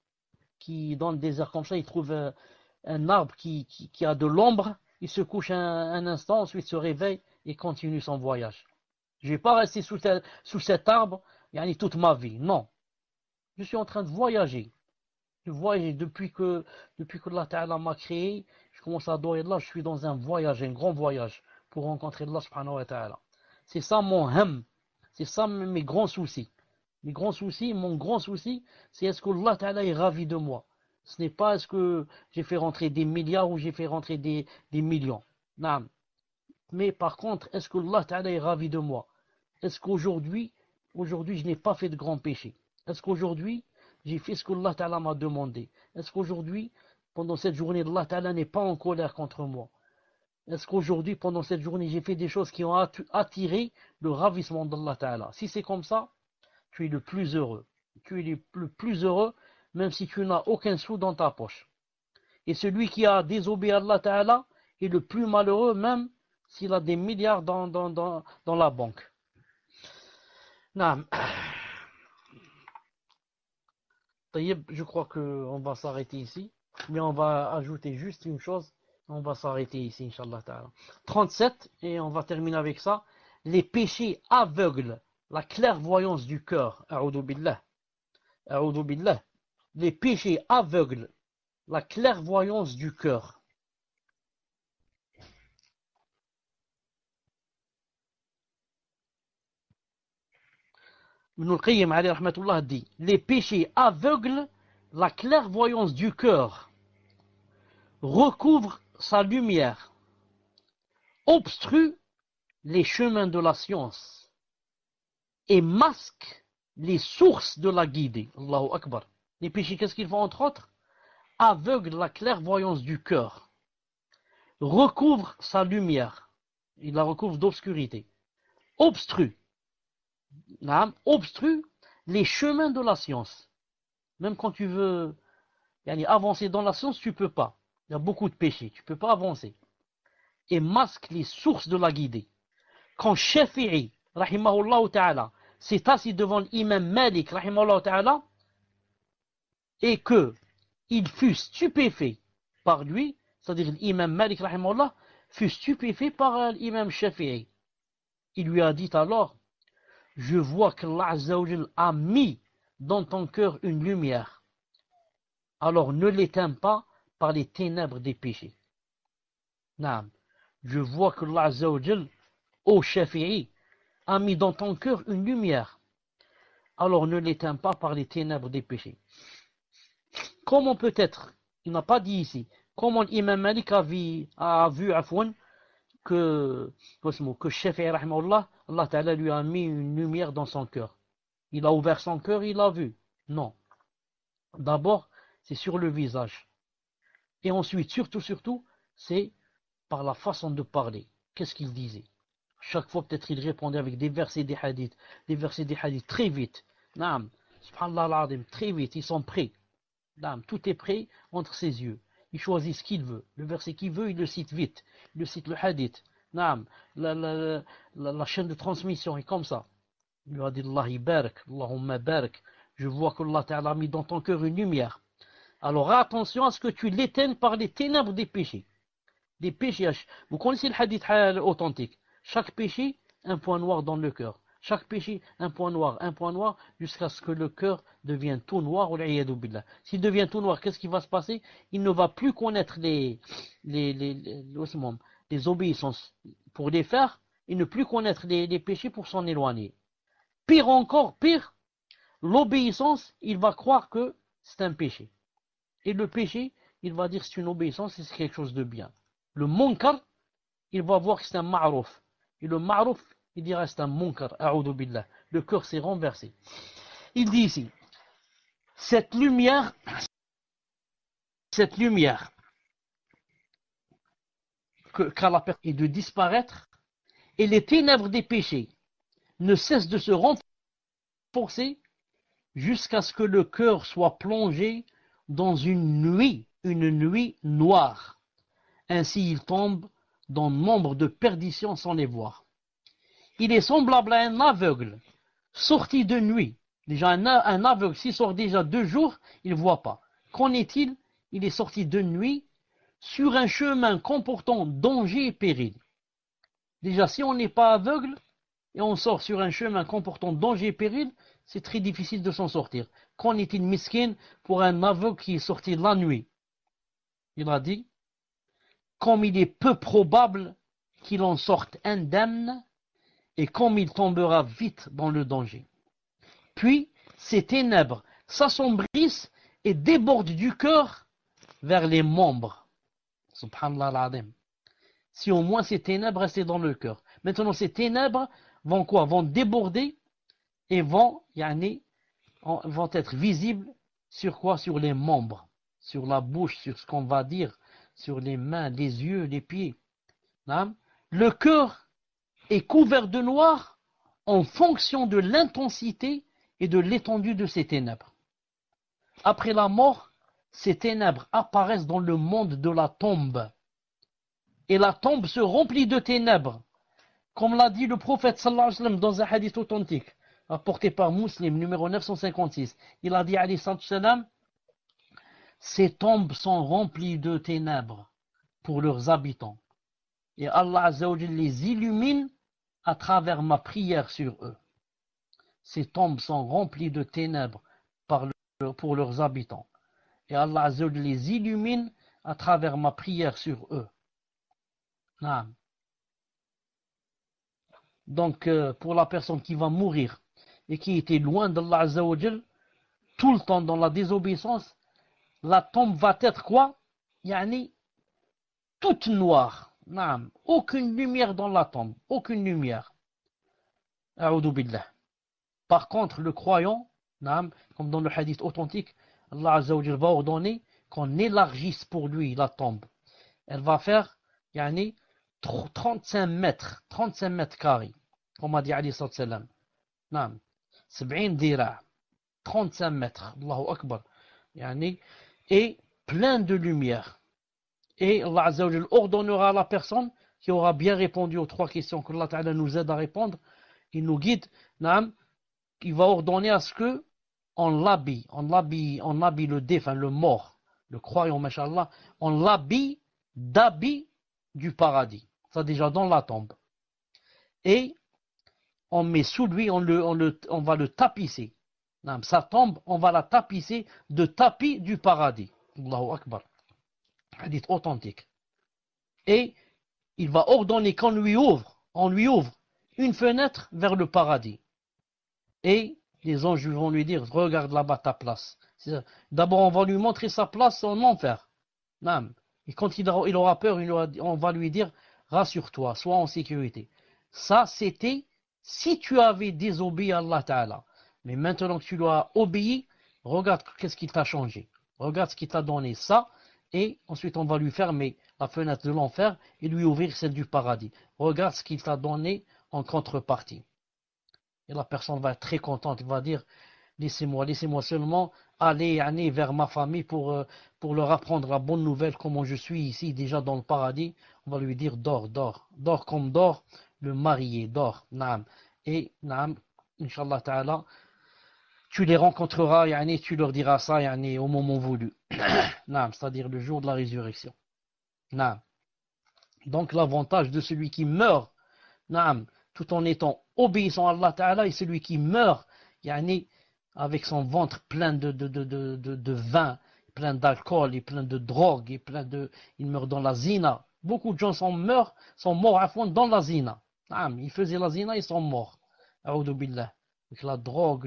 qui, dans le désert comme ça, il trouve un arbre qui a de l'ombre, il se couche un instant, ensuite se réveille et continue son voyage. Je ne vais pas rester sous cet arbre toute ma vie, non. Je suis en train de voyager. Je voyage depuis que Allah Ta'ala m'a créé, je commence à adorer Allah, je suis dans un voyage, un grand voyage, pour rencontrer Allah Subhanahu wa Ta'ala. C'est ça mon ham, c'est ça mes grands soucis. Mon grand souci, c'est est-ce que Allah Ta'ala est ravi de moi. Ce n'est pas est-ce que j'ai fait rentrer des milliards ou j'ai fait rentrer des millions. Non. Mais par contre, est-ce que Allah Ta'ala est ravi de moi? Est-ce qu'aujourd'hui, je n'ai pas fait de grands péchés? Est-ce qu'aujourd'hui, j'ai fait ce que Allah Ta'ala m'a demandé? Est-ce qu'aujourd'hui, pendant cette journée, Allah Ta'ala n'est pas en colère contre moi? Est-ce qu'aujourd'hui, pendant cette journée, j'ai fait des choses qui ont attiré le ravissement d'Allah Ta'ala? Si c'est comme ça, tu es le plus heureux. Tu es le plus heureux, même si tu n'as aucun sou dans ta poche. Et celui qui a désobéi à Allah Ta'ala est le plus malheureux, même s'il a des milliards dans la banque. Je crois qu'on va s'arrêter ici, mais on va ajouter juste une chose, on va s'arrêter ici, Inch'Allah Ta'ala. 37, et on va terminer avec ça, les péchés aveugles, la clairvoyance du cœur, a'udhu billah, les péchés aveugles, la clairvoyance du cœur. Ibn al-Qayyim alayhi rahmatullah dit, les péchés aveugles, la clairvoyance du cœur, recouvre sa lumière, obstrue les chemins de la science et masque les sources de la guidée. Allahu Akbar. Les péchés, qu'est-ce qu'ils font entre autres? Aveugle la clairvoyance du cœur, recouvre sa lumière, il la recouvre d'obscurité, obstrue les chemins de la science. Même quand tu veux avancer dans la science, tu ne peux pas. Il y a beaucoup de péchés, tu ne peux pas avancer. Et masque les sources de la guidée. Quand Shafi'i, rahimahullah ta'ala, s'est assis devant l'imam Malik, rahimahullah ta'ala, et que il fut stupéfait par lui, c'est-à-dire l'imam Malik, rahimahullah, fut stupéfait par l'imam Shafi'i. Il lui a dit alors, je vois qu'Allah Azza wa Jal a mis dans ton cœur une lumière. Alors ne l'éteins pas par les ténèbres des péchés. Naam. Je vois que Allah Azza wa Jal, ô Shafi'i, a mis dans ton cœur une lumière. Alors ne l'éteins pas par les ténèbres des péchés. Comment peut-être, il n'a pas dit ici, comment l'imam Malik a vu que Shafi'i, rahimahullah, Allah Ta'ala lui a mis une lumière dans son cœur. Il a ouvert son cœur, il l'a vu. Non. D'abord, c'est sur le visage. Et ensuite, surtout, c'est par la façon de parler. Qu'est-ce qu'il disait? Chaque fois, peut-être, il répondait avec des versets des hadiths très vite. Naam. Subhanallah al-Azim, très vite, ils sont prêts. Tout est prêt entre ses yeux. Il choisit ce qu'il veut. Le verset qu'il veut, il le cite vite. Il le cite le hadith. La chaîne de transmission est comme ça. Il lui a dit Allah barak, Allahumma barak. Je vois que Allah Ta'ala a mis dans ton cœur une lumière. Alors attention à ce que tu l'éteignes par les ténèbres des péchés. Des péchés. Vous connaissez le hadith authentique. Chaque péché, un point noir dans le cœur. Chaque péché, un point noir, jusqu'à ce que le cœur devienne tout noir. S'il devient tout noir, qu'est-ce qui va se passer? Il ne va plus connaître les obéissances pour les faire, et ne plus connaître les péchés pour s'en éloigner. Pire encore, l'obéissance, il va croire que c'est un péché. Et le péché, il va dire c'est une obéissance et c'est quelque chose de bien. Le munkar, il va voir que c'est un ma'rouf. Et le ma'rouf, il dira c'est un munkar. A'udhu billah. Le cœur s'est renversé. Il dit ici, cette lumière qu'a la personne est de disparaître, et les ténèbres des péchés ne cessent de se renforcer jusqu'à ce que le cœur soit plongé dans une nuit noire. Ainsi il tombe dans nombre de perditions sans les voir. Il est semblable à un aveugle sorti de nuit. Déjà un aveugle, s'il sort déjà 2 jours, il ne voit pas. Qu'en est-il? Il est sorti de nuit sur un chemin comportant danger et péril. Déjà, si on n'est pas aveugle et on sort sur un chemin comportant danger et péril, c'est très difficile de s'en sortir. Qu'en est-il miskin pour un aveugle qui est sorti la nuit? Il a dit, comme il est peu probable qu'il en sorte indemne, et comme il tombera vite dans le danger. Puis, ces ténèbres s'assombrissent et débordent du cœur vers les membres. Subhanallah al-Azim. Si au moins ces ténèbres restaient dans le cœur. Maintenant, ces ténèbres vont quoi? Vont déborder et vont être visibles sur quoi? Sur les membres, sur la bouche, sur ce qu'on va dire, sur les mains, les yeux, les pieds. Le cœur est couvert de noir en fonction de l'intensité et de l'étendue de ces ténèbres. Après la mort, ces ténèbres apparaissent dans le monde de la tombe. Et la tombe se remplit de ténèbres. Comme l'a dit le prophète sallallahu alayhi wa sallam dans un hadith authentique, rapporté par Muslim, numéro 956. Il a dit alayhi sallam, ces tombes sont remplies de ténèbres pour leurs habitants. Et Allah Azza wa Jalla les illumine à travers ma prière sur eux. Ces tombes sont remplies de ténèbres pour leurs habitants. Et Allah Azza wa Jalla les illumine à travers ma prière sur eux. Donc, pour la personne qui va mourir et qui était loin d'Allah Azza wa Jalla, tout le temps dans la désobéissance, la tombe va être quoi? Toute noire. Aucune lumière dans la tombe. Aucune lumière. A'udhu billah. Par contre, le croyant, comme dans le hadith authentique, Allah Azza wa Jalla va ordonner qu'on élargisse pour lui la tombe. Elle va faire 35 mètres carrés. Comme a dit Ali sallallahu alayhi wa sallam. 70 dira. 35 mètres. Allahu Akbar. Et plein de lumière. Et Allah Azza wa Jalla ordonnera à la personne qui aura bien répondu aux 3 questions que Allah Ta'ala nous aide à répondre. Il nous guide. Il va ordonner à ce que on l'habille le défunt, le mort, le croyant, mashallah, on l'habille d'habits du paradis. Ça déjà dans la tombe. Et on met sous lui, on va le tapisser. Sa tombe, on va la tapisser de tapis du paradis. Allahu Akbar. Hadith authentique. Et il va ordonner qu'on lui ouvre une fenêtre vers le paradis. Et les anges vont lui dire, regarde là-bas ta place. D'abord, on va lui montrer sa place en enfer. Et quand il aura peur, on va lui dire, rassure-toi, sois en sécurité. Ça, c'était si tu avais désobéi à Allah Ta'ala. Mais maintenant que tu lui as obéi, regarde qu'est-ce qu'il t'a changé. Regarde ce qu'il t'a donné. Ça, et ensuite on va lui fermer la fenêtre de l'enfer et lui ouvrir celle du paradis. Regarde ce qu'il t'a donné en contrepartie. Et la personne va être très contente, il va dire, laissez-moi seulement aller vers ma famille pour leur apprendre la bonne nouvelle, comment je suis ici déjà dans le paradis. On va lui dire dors, dors, dors comme dort le marié, dors, naam. Et naam, Inch'Allah Ta'ala, tu les rencontreras, tu leur diras ça au moment voulu. Naam, c'est-à-dire le jour de la résurrection. Naam. Donc l'avantage de celui qui meurt, naam, tout en étant obéissant à Allah Ta'ala, et celui qui meurt, avec son ventre plein de vin, plein d'alcool, et plein de drogue, il meurt dans la zina. Beaucoup de gens sont morts à fond dans la zina. Naam, ils faisaient la zina, ils sont morts. A'udhu billah. Avec la drogue,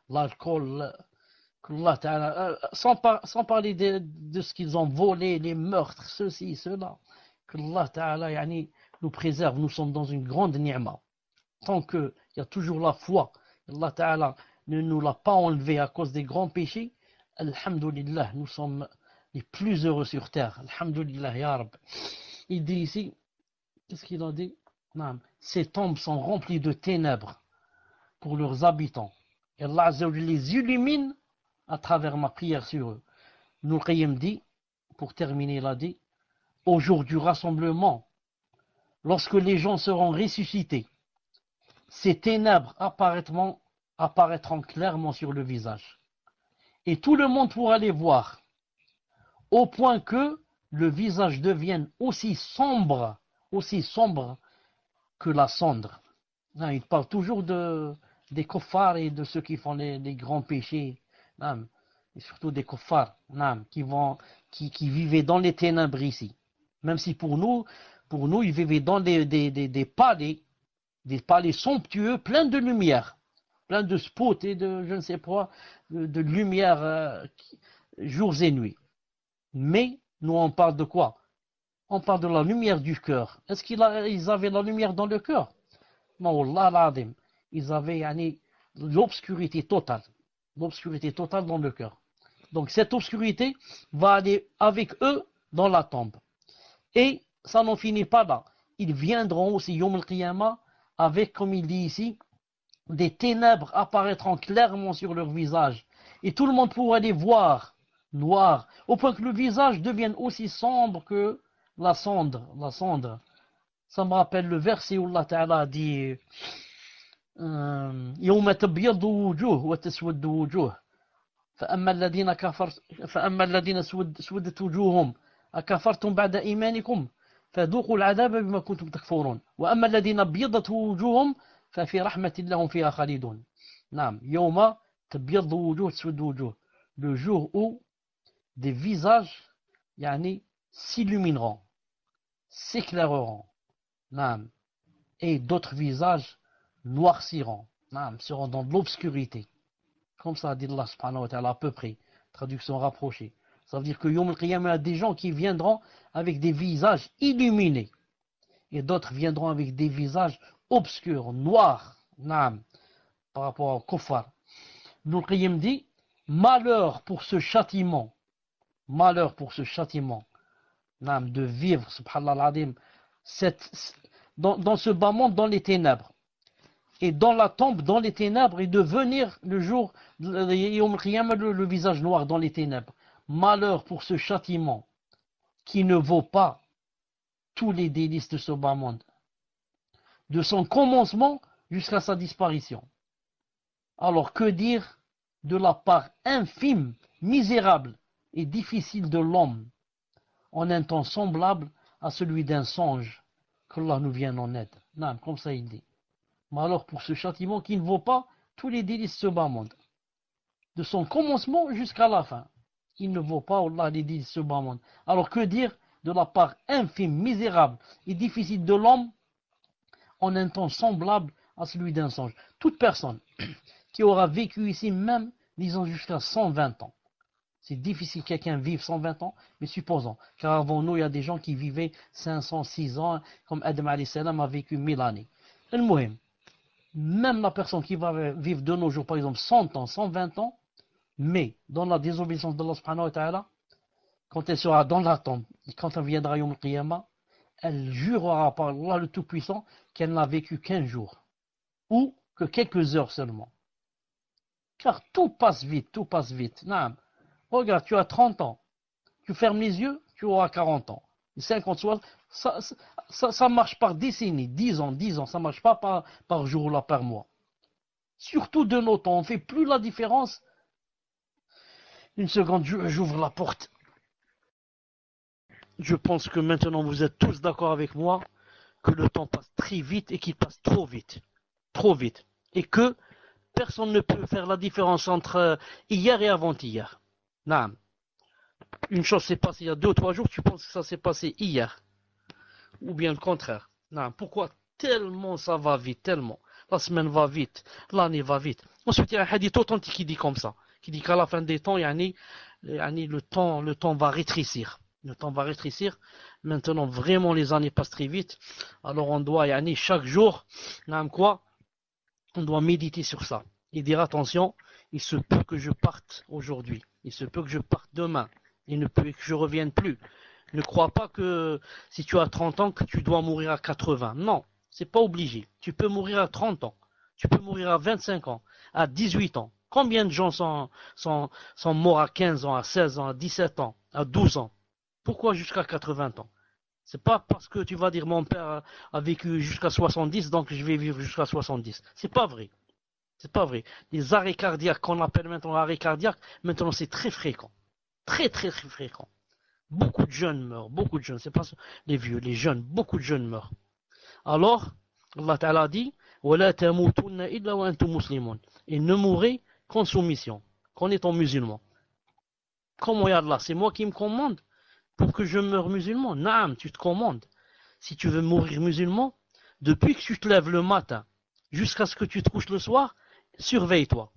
l'alcool, sans parler de ce qu'ils ont volé, les meurtres, ceci, cela. Que Allah Ta'ala nous préserve, nous sommes dans une grande ni'ma. Tant qu'il y a toujours la foi, Allah Ta'ala ne nous l'a pas enlevé à cause des grands péchés, alhamdulillah, nous sommes les plus heureux sur terre. Alhamdulillah, ya Rab. Il dit ici, qu'est-ce qu'il a dit? Ces tombes sont remplies de ténèbres pour leurs habitants. Et Allah Azza wa Jalla les illumine à travers ma prière sur eux. Ibn al-Qayyim dit, pour terminer, il a dit, au jour du rassemblement, lorsque les gens seront ressuscités, ces ténèbres apparaîtront clairement sur le visage. Et tout le monde pourra les voir, au point que le visage devienne aussi sombre que la cendre. Il parle toujours des kuffars et de ceux qui font les grands péchés, et surtout des kuffars qui vivaient dans les ténèbres ici. Même si pour nous, ils vivaient dans des palais somptueux, pleins de lumière, pleins de spots et de, je ne sais pas, de lumière jours et nuits. Mais nous, on parle de quoi? On parle de la lumière du cœur. Est-ce qu'ils avaient la lumière dans le cœur? Non, Allah l'Adim. Ils avaient l'obscurité totale. L'obscurité totale dans le cœur. Donc cette obscurité va aller avec eux dans la tombe. Et ça n'en finit pas là. Ils viendront aussi, Yom al-Qiyamah, avec, comme il dit ici, des ténèbres apparaîtront clairement sur leur visage. Et tout le monde pourra les voir noirs, au point que le visage devienne aussi sombre que la cendre. Ça me rappelle le verset où Allah Ta'ala dit يوم تبيض وجوه وتسود وجوه فأما الذين سودت وجوههم أكفرتم بعد إيمانكم فذوقوا العذاب بما كنتم تكفرون وأما الذين ابيضت وجوههم ففي رحمة الله فيها خالدون. نعم يوم تبيض وجوه تسود وجوه, le jour où des visages s'illumineront, s'éclaireront, et d'autres visages noirciront, seront dans l'obscurité. Comme ça dit Allah subhanahu wa ta'ala à peu près, traduction rapprochée. Ça veut dire que Yom al-Qiyamah, il y a des gens qui viendront avec des visages illuminés. Et d'autres viendront avec des visages obscurs, noirs, par rapport au kuffar. Ibn al-Qayyim dit, malheur pour ce châtiment, de vivre, subhanallah al-azim, dans ce bas monde, dans les ténèbres. Et dans la tombe, dans les ténèbres, et de venir le jour, le visage noir dans les ténèbres. Malheur pour ce châtiment qui ne vaut pas tous les délices de ce bas monde, de son commencement jusqu'à sa disparition. Alors que dire de la part infime, misérable et difficile de l'homme, en un temps semblable à celui d'un songe, qu'Allah nous vienne en aide. Non, comme ça il dit. Malheur pour ce châtiment qui ne vaut pas tous les délices de ce bas monde, de son commencement jusqu'à la fin. Il ne vaut pas, Allah, les délices de ce bas monde. Alors que dire de la part infime, misérable et difficile de l'homme, en un temps semblable à celui d'un songe. Toute personne qui aura vécu ici même, disons jusqu'à 120 ans. C'est difficile que quelqu'un vive 120 ans, mais supposons. Car avant nous, il y a des gens qui vivaient 500, 6 ans, comme Adam alayhi salam a vécu 1000 années. Et le muhim, même la personne qui va vivre de nos jours, par exemple 100 ans, 120 ans, mais dans la désobéissance d'Allah subhanahu wa ta'ala, quand elle sera dans la tombe, et quand elle viendra Yom al-Qiyamah, elle jurera par Allah le Tout-Puissant qu'elle n'a vécu qu'un jour, ou que quelques heures seulement. Car tout passe vite, tout passe vite. Naam. Regarde, tu as 30 ans. Tu fermes les yeux, tu auras 40 ans. 50, 60, ça marche par décennie, 10 ans, 10 ans. Ça marche pas par jour là, par mois. Surtout de nos temps, on ne fait plus la différence. Une seconde, j'ouvre la porte. Je pense que maintenant vous êtes tous d'accord avec moi que le temps passe très vite et qu'il passe trop vite. Trop vite. Et que personne ne peut faire la différence entre hier et avant-hier. Non. Une chose s'est passée il y a 2 ou 3 jours, tu penses que ça s'est passé hier. Ou bien le contraire. Non. Pourquoi? Tellement ça va vite, tellement. La semaine va vite, l'année va vite. Ensuite, il y a un hadith authentique qui dit comme ça. Qui dit qu'à la fin des temps, le temps va rétrécir. Le temps va rétrécir. Maintenant, vraiment, les années passent très vite. Alors, on doit, chaque jour, quoi, on doit méditer sur ça. Et dire, attention, il se peut que je parte aujourd'hui. Il se peut que je parte demain. Il ne peut que je revienne plus. Ne crois pas que si tu as 30 ans, que tu dois mourir à 80. Non, c'est pas obligé. Tu peux mourir à 30 ans. Tu peux mourir à 25 ans, à 18 ans. Combien de gens sont morts à 15 ans, à 16 ans, à 17 ans, à 12 ans? Pourquoi jusqu'à 80 ans? C'est pas parce que tu vas dire mon père a vécu jusqu'à 70, donc je vais vivre jusqu'à 70. C'est pas vrai. C'est pas vrai. Les arrêts cardiaques qu'on appelle maintenant arrêts cardiaques, maintenant c'est très fréquent. Très très très fréquent. Beaucoup de jeunes meurent, beaucoup de jeunes. C'est pas les vieux, les jeunes, beaucoup de jeunes meurent. Alors, Allah Ta'ala dit, وَلَا تَمُوتُنَّ إِلَّا وَأَنْتُمْ مُسْلِمُونَ. Et ne mourrez qu'en soumission, qu'en étant musulman. Comment ya Allah, c'est moi qui me commande pour que je meure musulman? Naam, tu te commandes. Si tu veux mourir musulman, depuis que tu te lèves le matin jusqu'à ce que tu te couches le soir, surveille-toi.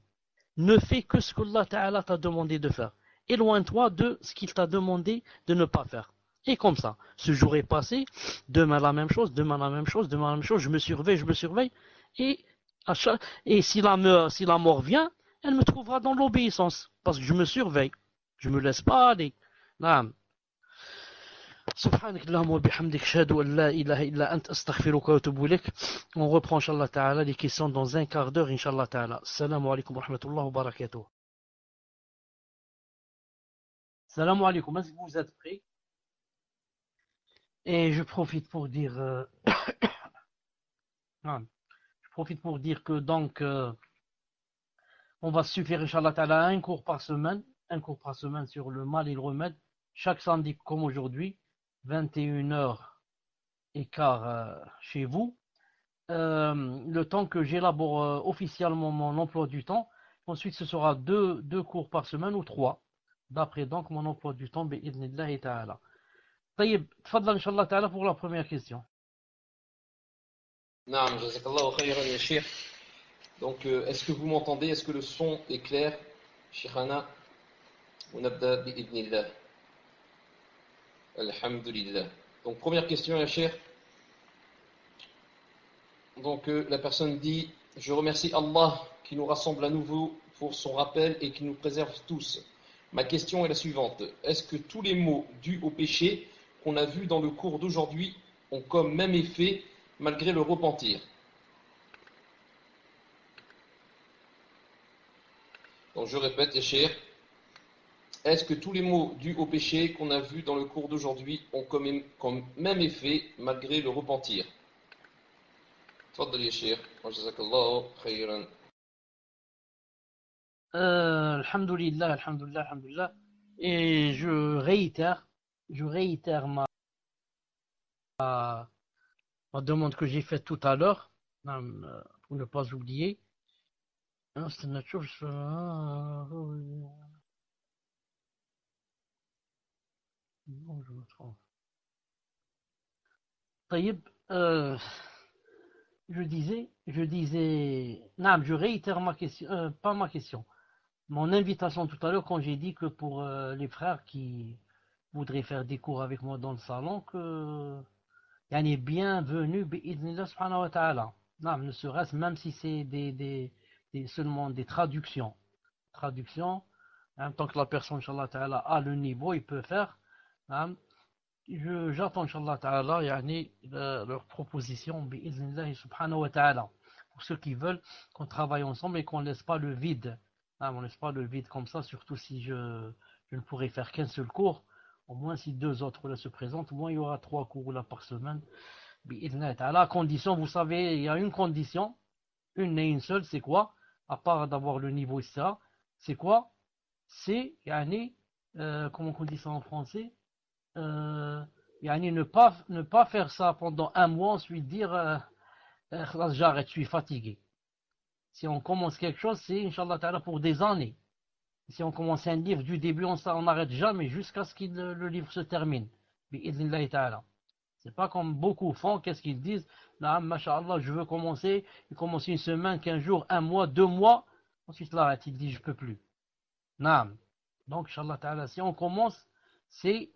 Ne fais que ce que Allah Ta'ala t'a demandé de faire. Éloigne-toi de ce qu'il t'a demandé de ne pas faire. Et comme ça, ce jour est passé, demain la même chose, demain la même chose, demain la même chose, je me surveille, et, et si la mort vient, elle me trouvera dans l'obéissance, parce que je me surveille, je me laisse pas aller. Naam. سبحانك اللهم وبحمدك اشهد ان لا اله الا انت استغفرك واتوب اليك. On reprend inchallah ta'ala les questions dans un quart d'heure inchallah ta'ala. Assalamu alaikum wa rahmatullahi wa barakatuh. Assalamu alaikum, est-ce que vous êtes prêts? Et je profite pour dire que donc on va suffire inchallah ta'ala un cours par semaine sur le mal et le remède chaque samedi comme aujourd'hui 21h15 chez vous. Le temps que j'élabore officiellement mon emploi du temps. Ensuite, ce sera deux cours par semaine ou 3, d'après donc mon emploi du temps, bi'idhnillahi ta'ala. طيب, تفضل إن شاء الله تعالى pour la première question. Naam, jazakallahu khayran ya Cheikh. Donc, est-ce que vous m'entendez? Est-ce que le son est clair? Cheikhana, ونبدأ بإذن الله. Alhamdulillah. Donc, première question, ya Cheikh. Donc, la personne dit: je remercie Allah qui nous rassemble à nouveau pour son rappel et qui nous préserve tous. Ma question est la suivante: est-ce que tous les mots dus au péché qu'on a vus dans le cours d'aujourd'hui ont comme même effet malgré le repentir? Donc je répète, ya Cheikh, est-ce que tous les mots dus au péché qu'on a vus dans le cours d'aujourd'hui ont comme même effet malgré le repentir? تفضل يا شيخ وجزاك الله خيرا. Alhamdulillah. Et je réitère ma demande que j'ai faite tout à l'heure, pour ne pas oublier. C'est nature. Non, je me trompe. طيب, je disais, non, je réitère ma question, pas ma question, mon invitation tout à l'heure quand j'ai dit que pour les frères qui voudraient faire des cours avec moi dans le salon, que yani bienvenue bi'idhnillah subhanahu wa ta'ala. Non, ne serait-ce même si c'est seulement des traductions. En même temps que la personne, inchallah ta'ala, a le niveau, il peut faire. J'attends, inchallah ta'ala, leur proposition, bi'idhnillah subhanahu wa ta'ala. Pour ceux qui veulent qu'on travaille ensemble et qu'on ne laisse pas le vide Ah, on ne laisse pas le vide comme ça, surtout si je ne pourrais faire qu'un seul cours. Au moins, si deux autres là se présentent, au moins il y aura 3 cours là par semaine. À la condition, vous savez, il y a une condition, une et une seule, c'est quoi? À part d'avoir le niveau ça, c'est quoi? C'est, comment on dit ça en français? Euh, ne pas faire ça pendant un mois, ensuite dire, j'arrête, je suis fatigué. Si on commence quelque chose, c'est, Inch'Allah Ta'ala, pour des années. Si on commence un livre du début, on n'arrête jamais jusqu'à ce que le livre se termine. Bi'idhnillahi ta'ala. C'est pas comme beaucoup font, qu'est-ce qu'ils disent? Naam, masha'Allah, je veux commencer. Ils commencent une semaine, 15 jours, un mois, 2 mois. Ensuite, là, il dit, je peux plus. Naam. Donc, Inch'Allah ta'ala, si on commence, c'est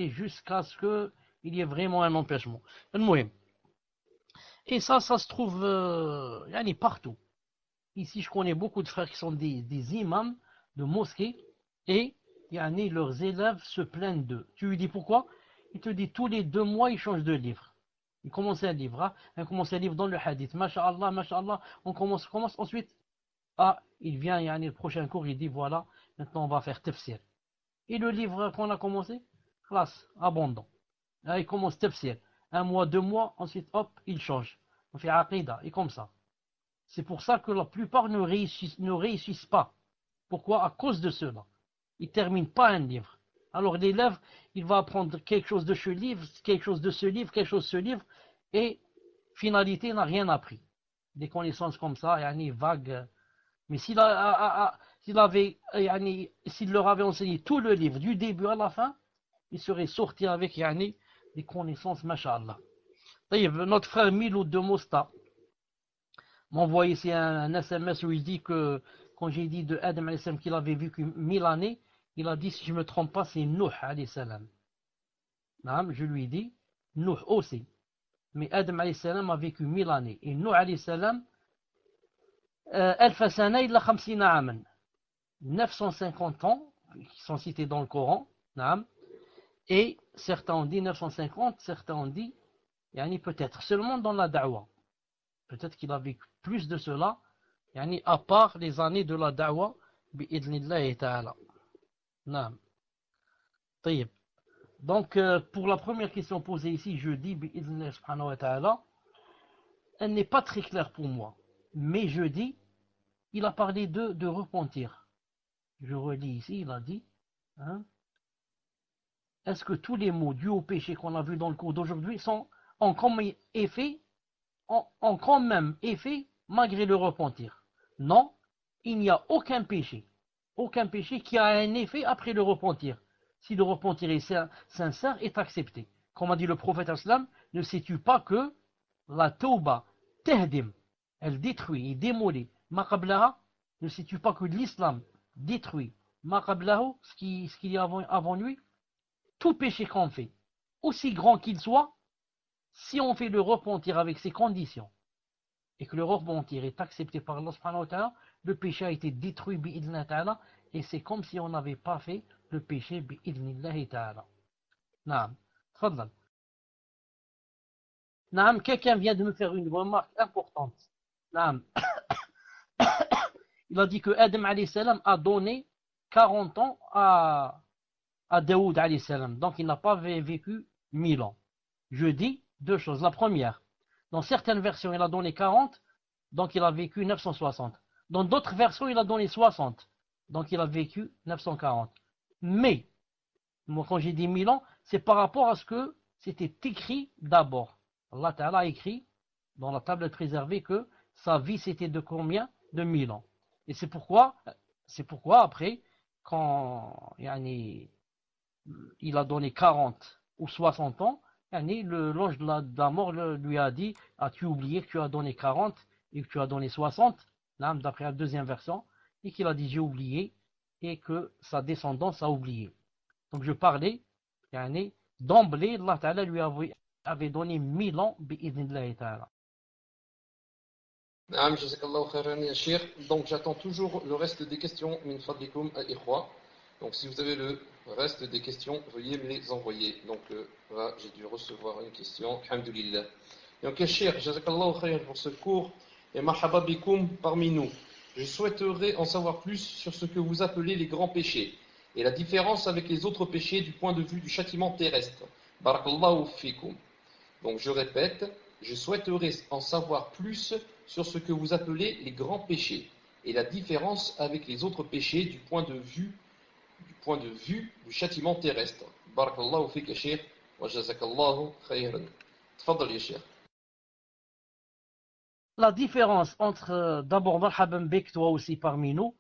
jusqu'à ce qu'il y ait vraiment un empêchement. Et ça se trouve partout. Ici, je connais beaucoup de frères qui sont des imams de mosquées et leurs élèves se plaignent d'eux. Tu lui dis pourquoi? Il te dit tous les 2 mois, ils changent de livre. Ils commencent un livre, hein? Ils commencent un livre dans le hadith. Masha'Allah, masha'Allah. On commence. Ensuite, il vient, le prochain cours, il dit voilà, maintenant on va faire tafsir. Et le livre qu'on a commencé, classe, abondant. Là, il commence tafsir. 1 mois, 2 mois, ensuite, hop, il change. On fait aqidah, et comme ça. C'est pour ça que la plupart ne réussissent pas. Pourquoi? À cause de cela. Ils ne terminent pas un livre. Alors l'élève, il va apprendre quelque chose de ce livre, quelque chose de ce livre, quelque chose de ce livre, et finalité, il n'a rien appris. Des connaissances comme ça, vagues. Mais s'il leur avait enseigné tout le livre, du début à la fin, il serait sorti avec des connaissances, masha'Allah. Notre frère Milou de Mosta m'a envoyé ici un SMS où il dit que quand j'ai dit de Adam alayhi salam qu'il avait vécu 1000 années, il a dit, si je ne me trompe pas, c'est Nuh alayhi salam. Je lui ai dit, Nuh aussi. Mais Adam alayhi salam a vécu 1000 années. Et Nuh alayhi salam, 950 ans, qui sont cités dans le Coran. Et certains ont dit 950, certains ont dit, peut-être seulement dans la da'wah. Peut-être qu'il a vécu plus de cela, à part les années de la da'wah, bi'idnillahi ta'ala. Naam. Tayyib. Donc, pour la première question posée ici, je dis, bi'idnillahi subhanahu wa ta'ala, elle n'est pas très claire pour moi. Mais je dis, il a parlé de repentir. Je relis ici, il a dit, est-ce que tous les mots dus au péché qu'on a vus dans le cours d'aujourd'hui ont quand même effet malgré le repentir? Non, il n'y a aucun péché qui a un effet après le repentir. Si le repentir est sincère, est accepté. Comme a dit le prophète islam, ne sais-tu pas que la tauba tehdim, elle détruit et démolit ma qablaha, ne sais-tu pas que l'islam détruit ma qablahu, ce qu'il y a avant lui? Tout péché qu'on fait, aussi grand qu'il soit, si on fait le repentir avec ses conditions, et que le repentir est accepté par Allah subhanahu wa ta'ala, le péché a été détruit bi'idhnillahi ta'ala, et c'est comme si on n'avait pas fait le péché bi'idhnillahi ta'ala. Naam. Tfaddal. Naam, quelqu'un vient de me faire une remarque importante. Naam. Il a dit que Adam alayhi salam a donné 40 ans à Daoud alayhi salam. Donc il n'a pas vécu 1000 ans. Je dis deux choses. La première, dans certaines versions, il a donné 40, donc il a vécu 960. Dans d'autres versions, il a donné 60, donc il a vécu 940. Mais, moi quand j'ai dit 1000 ans, c'est par rapport à ce que c'était écrit d'abord. Allah Ta'ala a écrit dans la tablette préservée que sa vie c'était de combien? De 1000 ans. Et c'est pourquoi après, quand il a donné 40 ou 60 ans, l'ange de la mort lui a dit, as-tu oublié que tu as donné 40 et que tu as donné 60, d'après la deuxième version, et qu'il a dit j'ai oublié, et que sa descendance a oublié. Donc je parlais, d'emblée, Allah Ta'ala lui avait donné 1000 ans, bi'idhnillahi ta'ala. Naam, jazakallahu khairan ya Cheikh. Donc j'attends toujours le reste des questions, min fadlikum al-ikhwa. Donc si vous avez le reste des questions, veuillez me les envoyer. Donc là, j'ai dû recevoir une question, alhamdulillah. Donc ya Cheikh, jazakallahu khairan pour ce cours, et marhaba bikoum parmi nous. Je souhaiterais en savoir plus sur ce que vous appelez les grands péchés et la différence avec les autres péchés du point de vue du châtiment terrestre. Barakallahu fikum. Donc je répète, je souhaiterais en savoir plus sur ce que vous appelez les grands péchés et la différence avec les autres péchés du point de vue du châtiment terrestre. Barakallahu fik ya Cheikh wa jazakallahu khayran. Tfaddal ya Cheikh. La différence entre, d'abord, marhaban bik, toi aussi parmi nous,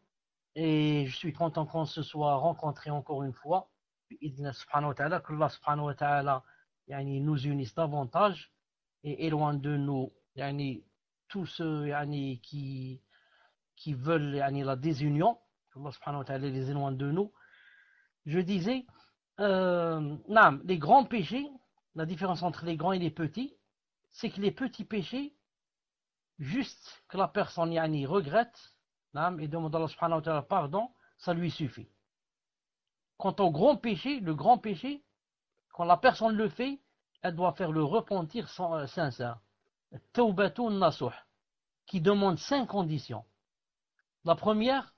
et je suis content qu'on se soit rencontrés encore une fois. Bi'idhna subhanahu wa ta'ala, que Allah subhanahu wa ta'ala nous unisse davantage et éloigne de nous tous ceux qui veulent la désunion. Que Allah subhanahu wa ta'ala les éloigne de nous. Je disais, les grands péchés, la différence entre les grands et les petits, c'est que les petits péchés, juste que la personne regrette et demande à Allah subhanahu wa ta'ala pardon, ça lui suffit. Quant au grand péché, le grand péché, quand la personne le fait, elle doit faire le repentir sincère. Tawbatun nasuh, qui demande 5 conditions. La première,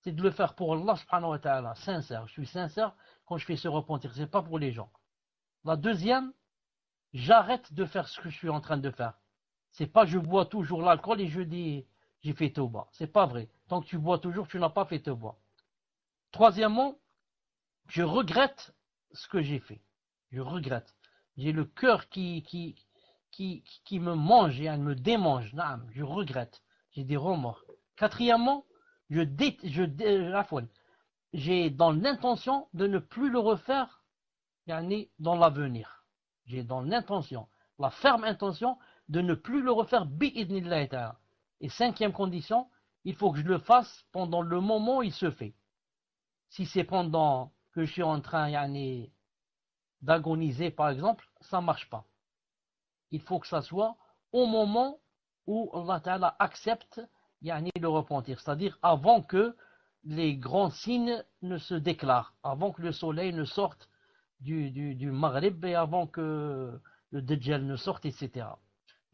c'est de le faire pour Allah subhanahu wa ta'ala, sincère. Je suis sincère quand je fais ce repentir, c'est pas pour les gens. La deuxième, j'arrête de faire ce que je suis en train de faire. C'est pas je bois toujours l'alcool et je dis j'ai fait tauba. C'est pas vrai. Tant que tu bois toujours, tu n'as pas fait tauba. Troisièmement, je regrette ce que j'ai fait. Je regrette. J'ai le cœur qui me mange et elle me démange. Je regrette. J'ai des remords. Quatrièmement, j'ai dans l'intention de ne plus le refaire dans l'avenir. J'ai dans l'intention, la ferme intention de ne plus le refaire bi'idnillahi ta'ala. Et cinquième condition, il faut que je le fasse pendant le moment où il se fait. Si c'est pendant que je suis en train d'agoniser par exemple, ça ne marche pas. Il faut que ça soit au moment où Allah Ta'ala accepte le repentir, c'est-à-dire avant que les grands signes ne se déclarent, avant que le soleil ne sorte du Maghrib et avant que le Dajjal ne sorte, etc.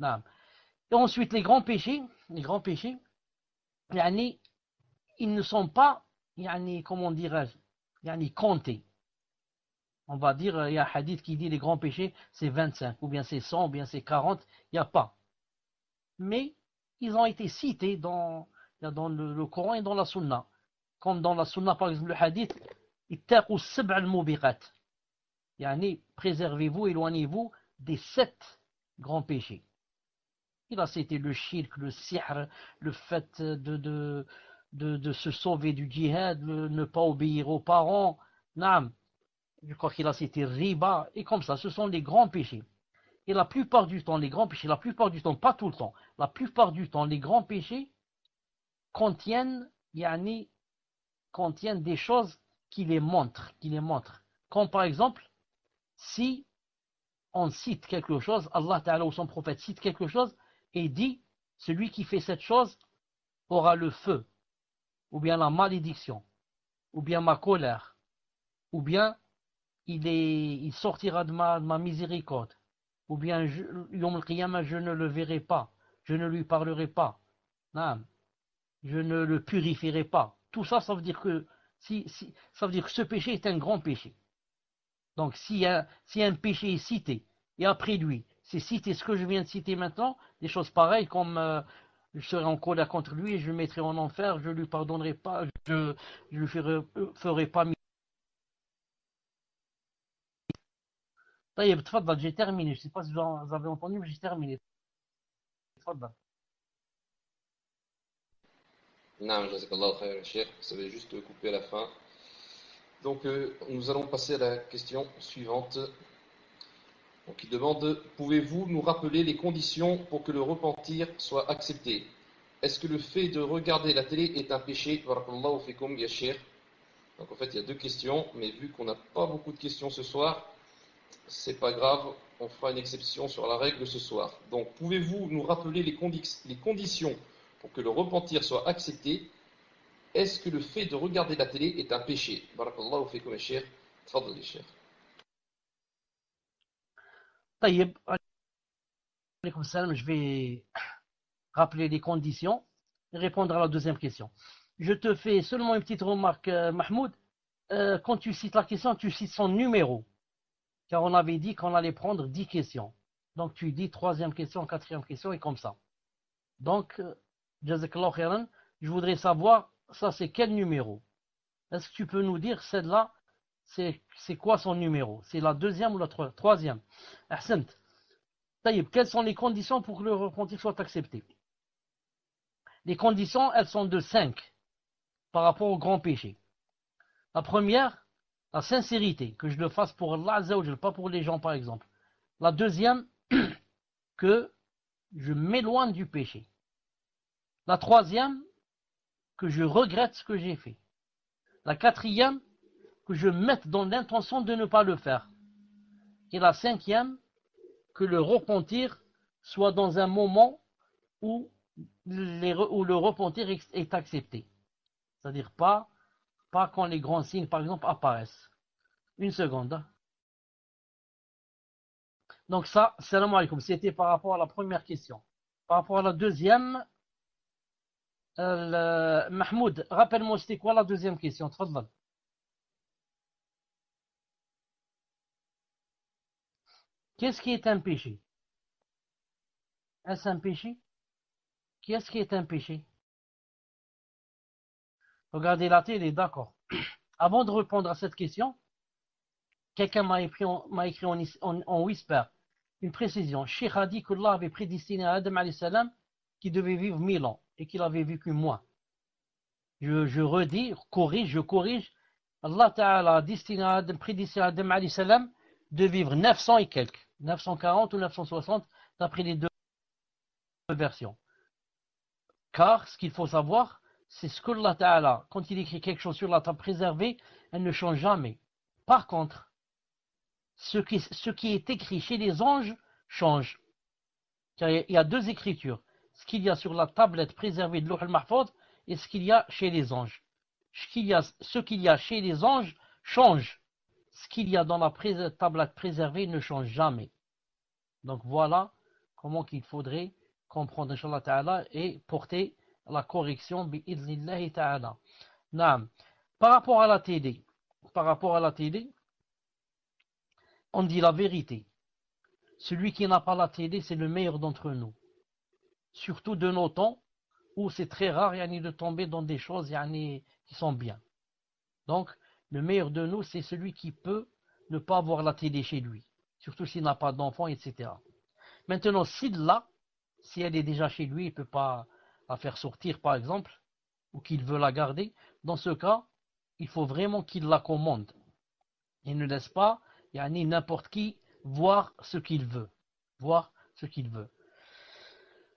Et ensuite, les grands péchés, ils ne sont pas, comment dirais-je, comptés. On va dire, il y a un hadith qui dit les grands péchés, c'est 25, ou bien c'est 100, ou bien c'est 40, il n'y a pas. Mais ils ont été cités dans le Coran et dans la Sunna. Comme dans la Sunna, par exemple, le hadith, ittaqu sab'a al-mubiqat. Préservez-vous, éloignez-vous des 7 grands péchés. Il a cité le shirk, le sihr, le fait de se sauver du djihad, ne pas obéir aux parents. Je crois qu'il a cité riba, et comme ça, ce sont les grands péchés. Et la plupart du temps, les grands péchés, la plupart du temps, pas tout le temps, la plupart du temps, les grands péchés contiennent des choses qui les montrent. Comme par exemple, si on cite quelque chose, Allah Ta'ala ou son prophète cite quelque chose et dit, celui qui fait cette chose aura le feu, ou bien la malédiction, ou bien ma colère, ou bien il sortira de ma miséricorde, ou bien Yom al-Qiyamah, je ne le verrai pas, je ne lui parlerai pas, je ne le purifierai pas. Tout ça, ça veut dire que ça veut dire que ce péché est un grand péché. Donc si un péché est cité, et après lui, c'est cité ce que je viens de citer maintenant, des choses pareilles comme je serai en colère contre lui, et je le mettrai en enfer, je ne lui pardonnerai pas, je ne lui ferai pas. طيب تفضل, j'ai terminé. Je ne sais pas si vous avez entendu, mais j'ai terminé. تفضل. Naam, jazakallahu khayran, Cheikh. Ça va juste couper à la fin. Donc, nous allons passer à la question suivante. Donc, il demande, pouvez-vous nous rappeler les conditions pour que le repentir soit accepté? Est-ce que le fait de regarder la télé est un péché? Barakallahu fikum, ya Cheikh. Donc, en fait, il y a deux questions, mais vu qu'on n'a pas beaucoup de questions ce soir, c'est pas grave, on fera une exception sur la règle ce soir. Donc, pouvez-vous nous rappeler les conditions pour que le repentir soit accepté? Est-ce que le fait de regarder la télé est un péché? Barakallahu fikum, ya Cheikh. Tfaddal, ya Cheikh. طيب, alaykoum salam, je vais rappeler les conditions. répondre à la deuxième question. Je te fais seulement une petite remarque, Mahmoud. Quand tu cites la question, tu cites son numéro. Car on avait dit qu'on allait prendre 10 questions. Donc tu dis troisième question, quatrième question et comme ça. Donc, Jazakallah khairan, je voudrais savoir, ça c'est quel numéro? Est-ce que tu peux nous dire celle-là, c'est quoi son numéro? C'est la deuxième ou la troisième? Ahsant. Taïb, quelles sont les conditions pour que le repentir soit accepté? Les conditions, elles sont de 5 par rapport au grand péché. La première, la sincérité, que je le fasse pour Allah Azza wa Jal, pas pour les gens par exemple. La deuxième, que je m'éloigne du péché. La troisième, que je regrette ce que j'ai fait. La quatrième, que je mette dans l'intention de ne pas le faire. Et la cinquième, que le repentir soit dans un moment où le repentir est accepté. C'est-à-dire pas quand les grands signes, par exemple, apparaissent. Une seconde. Hein. Donc ça, salam alaikum, c'était par rapport à la première question. Par rapport à la deuxième, Mahmoud, rappelle-moi, c'était quoi la deuxième question? Tfadal. Qu'est-ce qui est un péché? Est-ce un péché? Qu'est-ce qui est un péché? Regardez la télé, d'accord. Avant de répondre à cette question, quelqu'un m'a écrit en whisper une précision. Cheikh a dit que Allah avait prédestiné à Adam alayhi salam qui devait vivre 1000 ans et qu'il avait vécu moins. Je redis, je corrige. Allah Ta'ala a prédestiné à Adam alayhi salam de vivre 900 et quelques, 940 ou 960 d'après les deux versions. Car ce qu'il faut savoir, c'est ce que Allah Ta'ala, quand il écrit quelque chose sur la table préservée, elle ne change jamais. Par contre, ce qui est écrit chez les anges change. Car il y a deux écritures. Ce qu'il y a sur la tablette préservée de Louh al-Mahfouz et ce qu'il y a chez les anges. Ce qu'il y a chez les anges change. Ce qu'il y a dans la tablette préservée ne change jamais. Donc voilà comment qu'il faudrait comprendre, Inch'Allah Ta'ala, et porter la correction, bi'idhnillahi Ta'ala. Naam. Par rapport à la télé, on dit la vérité. Celui qui n'a pas la télé, c'est le meilleur d'entre nous. Surtout de nos temps, où c'est très rare de tomber dans des choses qui sont bien. Donc, le meilleur de nous, c'est celui qui peut ne pas avoir la télé chez lui. Surtout s'il n'a pas d'enfant, etc. Maintenant, si elle est déjà chez lui, il ne peut pas la faire sortir, par exemple, ou qu'il veut la garder, dans ce cas, il faut vraiment qu'il la commande. Il ne laisse pas n'importe qui voir ce qu'il veut.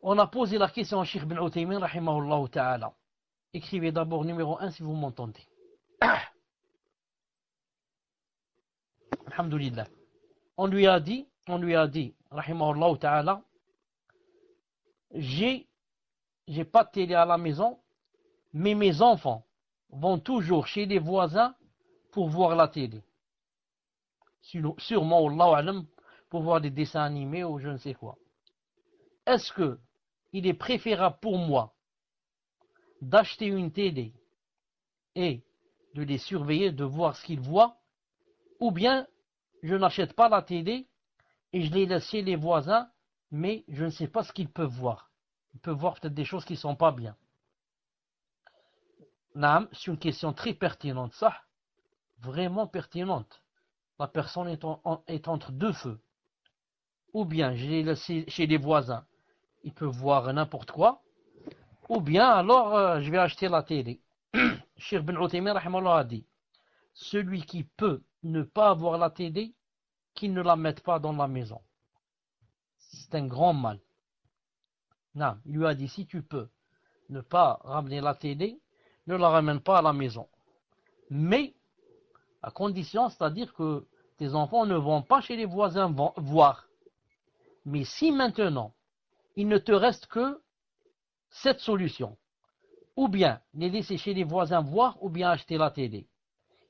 On a posé la question à Cheikh bin Uthaymin, rahimahullah ta'ala. Écrivez d'abord numéro 1 si vous m'entendez. Alhamdulillah. On lui a dit, rahimahullah ta'ala, j'ai pas de télé à la maison, mais mes enfants vont toujours chez les voisins pour voir la télé. Sûrement, Allahu alam, pour voir des dessins animés ou je ne sais quoi. Est-ce que il est préférable pour moi d'acheter une télé et de les surveiller, de voir ce qu'ils voient, ou bien je n'achète pas la télé et je les laisse chez les voisins, mais je ne sais pas ce qu'ils peuvent voir. Ils peuvent voir peut-être des choses qui ne sont pas bien. Naam, c'est une question très pertinente, ça. Vraiment pertinente. La personne est entre deux feux. Ou bien je les laisse chez les voisins, ils peuvent voir n'importe quoi, ou bien alors je vais acheter la télé. Cheikh bin Uthaymin rahimahullah a dit, celui qui peut ne pas avoir la télé, qu'il ne la mette pas dans la maison. C'est un grand mal. Non, il lui a dit, si tu peux ne pas ramener la télé, ne la ramène pas à la maison. Mais, à condition, c'est-à-dire que tes enfants ne vont pas chez les voisins voir. Mais si maintenant, il ne te reste que cette solution, ou bien les laisser chez les voisins voir, ou bien acheter la télé.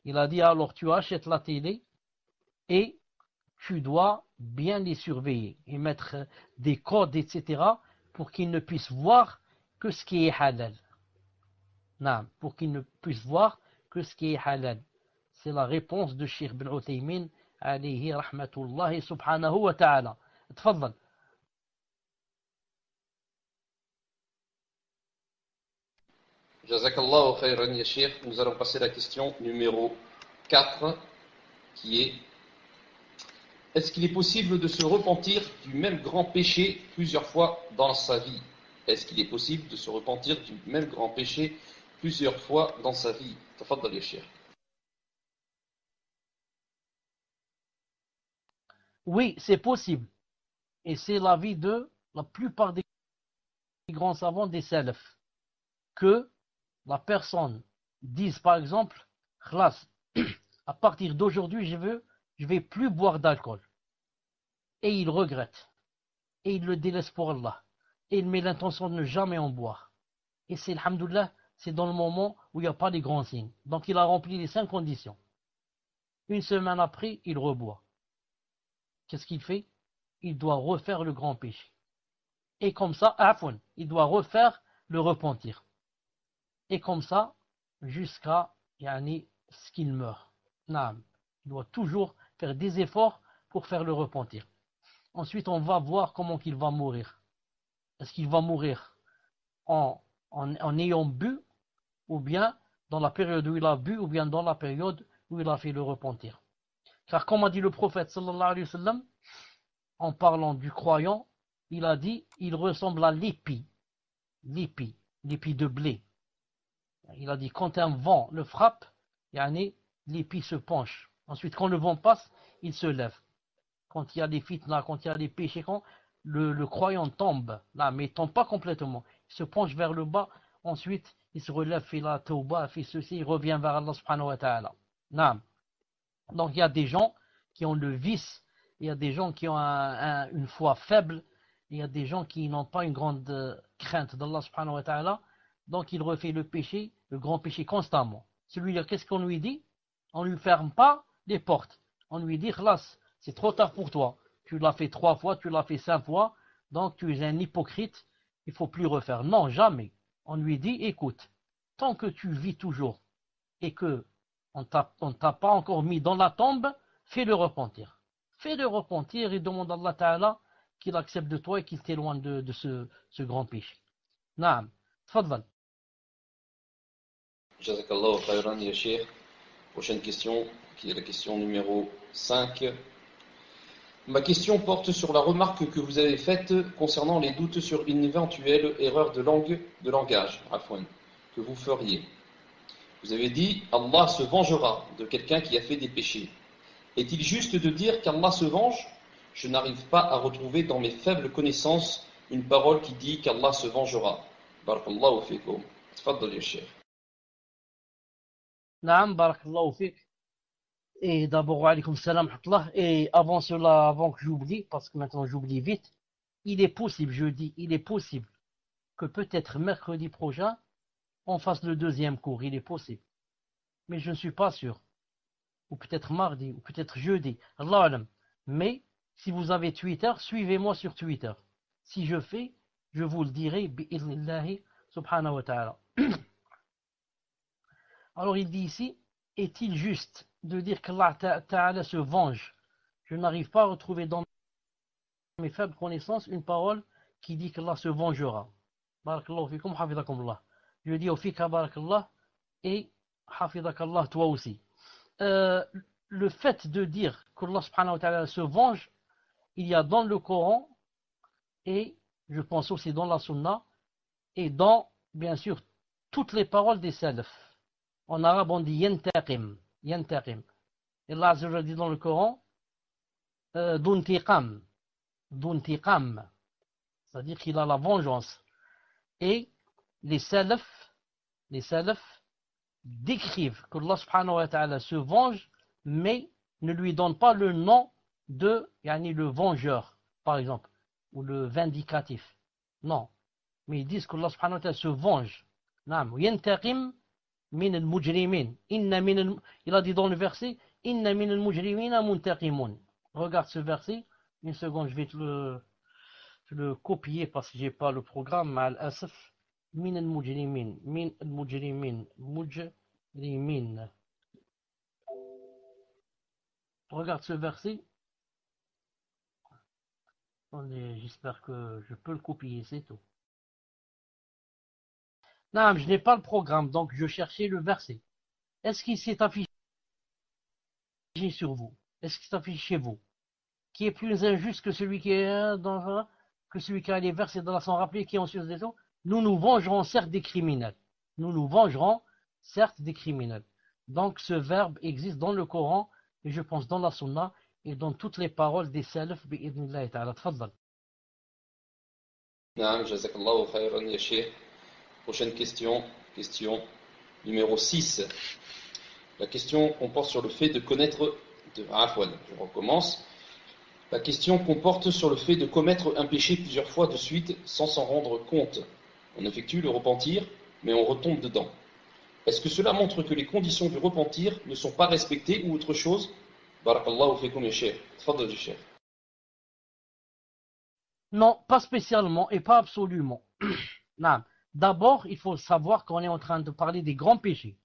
Il a dit, alors tu achètes la télé et tu dois bien les surveiller et mettre des codes, etc., pour qu'ils ne puissent voir que ce qui est halal. Non, pour qu'il ne puisse voir que ce qui est halal. C'est la réponse de Cheikh bin Uthaymin alayhi rahmatullahi subhanahu wa ta'ala. تفضل. Jazakallahu khayran ya Cheikh. Nous allons passer à la question numéro 4 qui est: est-ce qu'il est possible de se repentir du même grand péché plusieurs fois dans sa vie? Est-ce qu'il est possible de se repentir du même grand péché plusieurs fois dans sa vie? Tafaddal ya Cheikh. Oui, c'est possible. Et c'est l'avis de la plupart des grands savants des salafs. Que la personne dise par exemple, Khlas, à partir d'aujourd'hui, je vais plus boire d'alcool. Et il regrette. Et il le délaisse pour Allah. Et il met l'intention de ne jamais en boire. Et c'est, alhamdoulilah, c'est dans le moment où il n'y a pas les grands signes. Donc il a rempli les 5 conditions. Une semaine après, il reboit. Qu'est-ce qu'il fait? Il doit refaire le grand péché. Et comme ça, il doit refaire le repentir. Et comme ça, jusqu'à ce qu'il meure. Naam. Il doit toujours faire des efforts pour faire le repentir. Ensuite, on va voir comment il va mourir. Est-ce qu'il va mourir en ayant bu, ou bien dans la période où il a bu, ou bien dans la période où il a fait le repentir. Car comme a dit le prophète sallallahu alayhi wa sallam, en parlant du croyant, il a dit, il ressemble à l'épi de blé. Il a dit, quand un vent le frappe, l'épi se penche. Ensuite, quand le vent passe, il se lève. Quand il y a des fitna, quand il y a des péchés, quand le croyant tombe, là, mais il ne tombe pas complètement. Il se penche vers le bas, ensuite, il se relève, fait la tauba, fait ceci, il revient vers Allah subhanahu wa ta'ala. Donc, il y a des gens qui ont le vice, il y a des gens qui ont une foi faible, il y a des gens qui n'ont pas une grande crainte d'Allah subhanahu wa ta'ala, donc il refait le péché, le grand péché constamment. Celui-là, qu'est-ce qu'on lui dit? On ne lui ferme pas les portes. On lui dit, khlas, c'est trop tard pour toi. Tu l'as fait 3 fois, tu l'as fait 5 fois, donc tu es un hypocrite, il ne faut plus refaire. Non, jamais. On lui dit, écoute, tant que tu vis toujours et que on t'a pas encore mis dans la tombe, fais le repentir. Fais le repentir et demande à Allah Ta'ala qu'il accepte de toi et qu'il t'éloigne de ce grand péché. Naam. Tfadal. Jazakallahu khayran ya Cheikh. Prochaine question, qui est la question numéro 5. Ma question porte sur la remarque que vous avez faite concernant les doutes sur une éventuelle erreur de langage, que vous feriez. Vous avez dit, Allah se vengera de quelqu'un qui a fait des péchés. Est-il juste de dire qu'Allah se venge? Je n'arrive pas à retrouver dans mes faibles connaissances une parole qui dit qu'Allah se vengera. Barakallahu fikum. Tfaddal ya Cheikh. Naam, barakallahu fik. Et d'abord, wa alaykoum salam, et avant cela, avant que j'oublie, parce que maintenant j'oublie vite, il est possible, je dis, il est possible que peut-être mercredi prochain, on fasse le 2e cours, il est possible. Mais je ne suis pas sûr. Ou peut-être mardi, ou peut-être jeudi, Allah alam. Mais, si vous avez Twitter, suivez-moi sur Twitter. Si je fais, je vous le dirai, bi'idhnillahi subhanahu wa ta'ala. Alors il dit ici, est-il juste de dire qu'Allah Ta'ala se venge? Je n'arrive pas à retrouver dans mes faibles connaissances une parole qui dit qu'Allah se vengera. Barakallahu fikum, hafidakumullah. Je dis au fika barakallah et hafidakallah toi aussi. Le fait de dire qu'Allah subhanahu wa ta'ala se venge, il y a dans le Coran et je pense aussi dans la Sunna et dans, bien sûr, toutes les paroles des salafs. En arabe, on dit yantaqim. Yantaqim. Et Allah Azza wa Jalla dit dans le Coran, duntiqam. Duntiqam. C'est-à-dire qu'il a la vengeance. Et les salafs décrivent que Allah subhanahu wa ta'ala se venge, mais ne lui donnent pas le nom de le vengeur, par exemple, ou le vindicatif. Non. Mais ils disent que Allah subhanahu wa ta'ala se venge. Naam. Yantaqim min al-mujrimin. Il a dit dans le verset, Inna min al-mujrimina muntaqimun. Regarde ce verset. Une seconde, je vais te le copier parce que j'ai pas le programme, al-asaf. min al-mujrimin, min al-mujrimin, mujrimin. Regarde ce verset. Attendez, j'espère que je peux le copier, c'est tout. Non, je n'ai pas le programme, donc je cherchais le verset. Est-ce qu'il s'est affiché sur vous? Est-ce qu'il s'affiche chez vous? Qui est plus injuste que celui qui est dans que celui qui a les versets dans la sang rappelé, qui est en science des eaux? Nous nous vengerons certes des criminels. Nous nous vengerons certes des criminels. Donc ce verbe existe dans le Coran, et je pense dans la Sunna, et dans toutes les paroles des salaf, bi'idnillahi ta'ala. Tfaddal. Naam, jazakallahu khayran ya Cheikh. Prochaine question, question numéro 6. La question comporte sur le fait de connaître je recommence. La question comporte sur le fait de commettre un péché plusieurs fois de suite sans s'en rendre compte. On effectue le repentir, mais on retombe dedans. Est-ce que cela montre que les conditions du repentir ne sont pas respectées ou autre chose? Barakallahu fikum ya Cheikh. Tfaddal ya Cheikh. Non, pas spécialement et pas absolument. Non. D'abord, il faut savoir qu'on est en train de parler des grands péchés.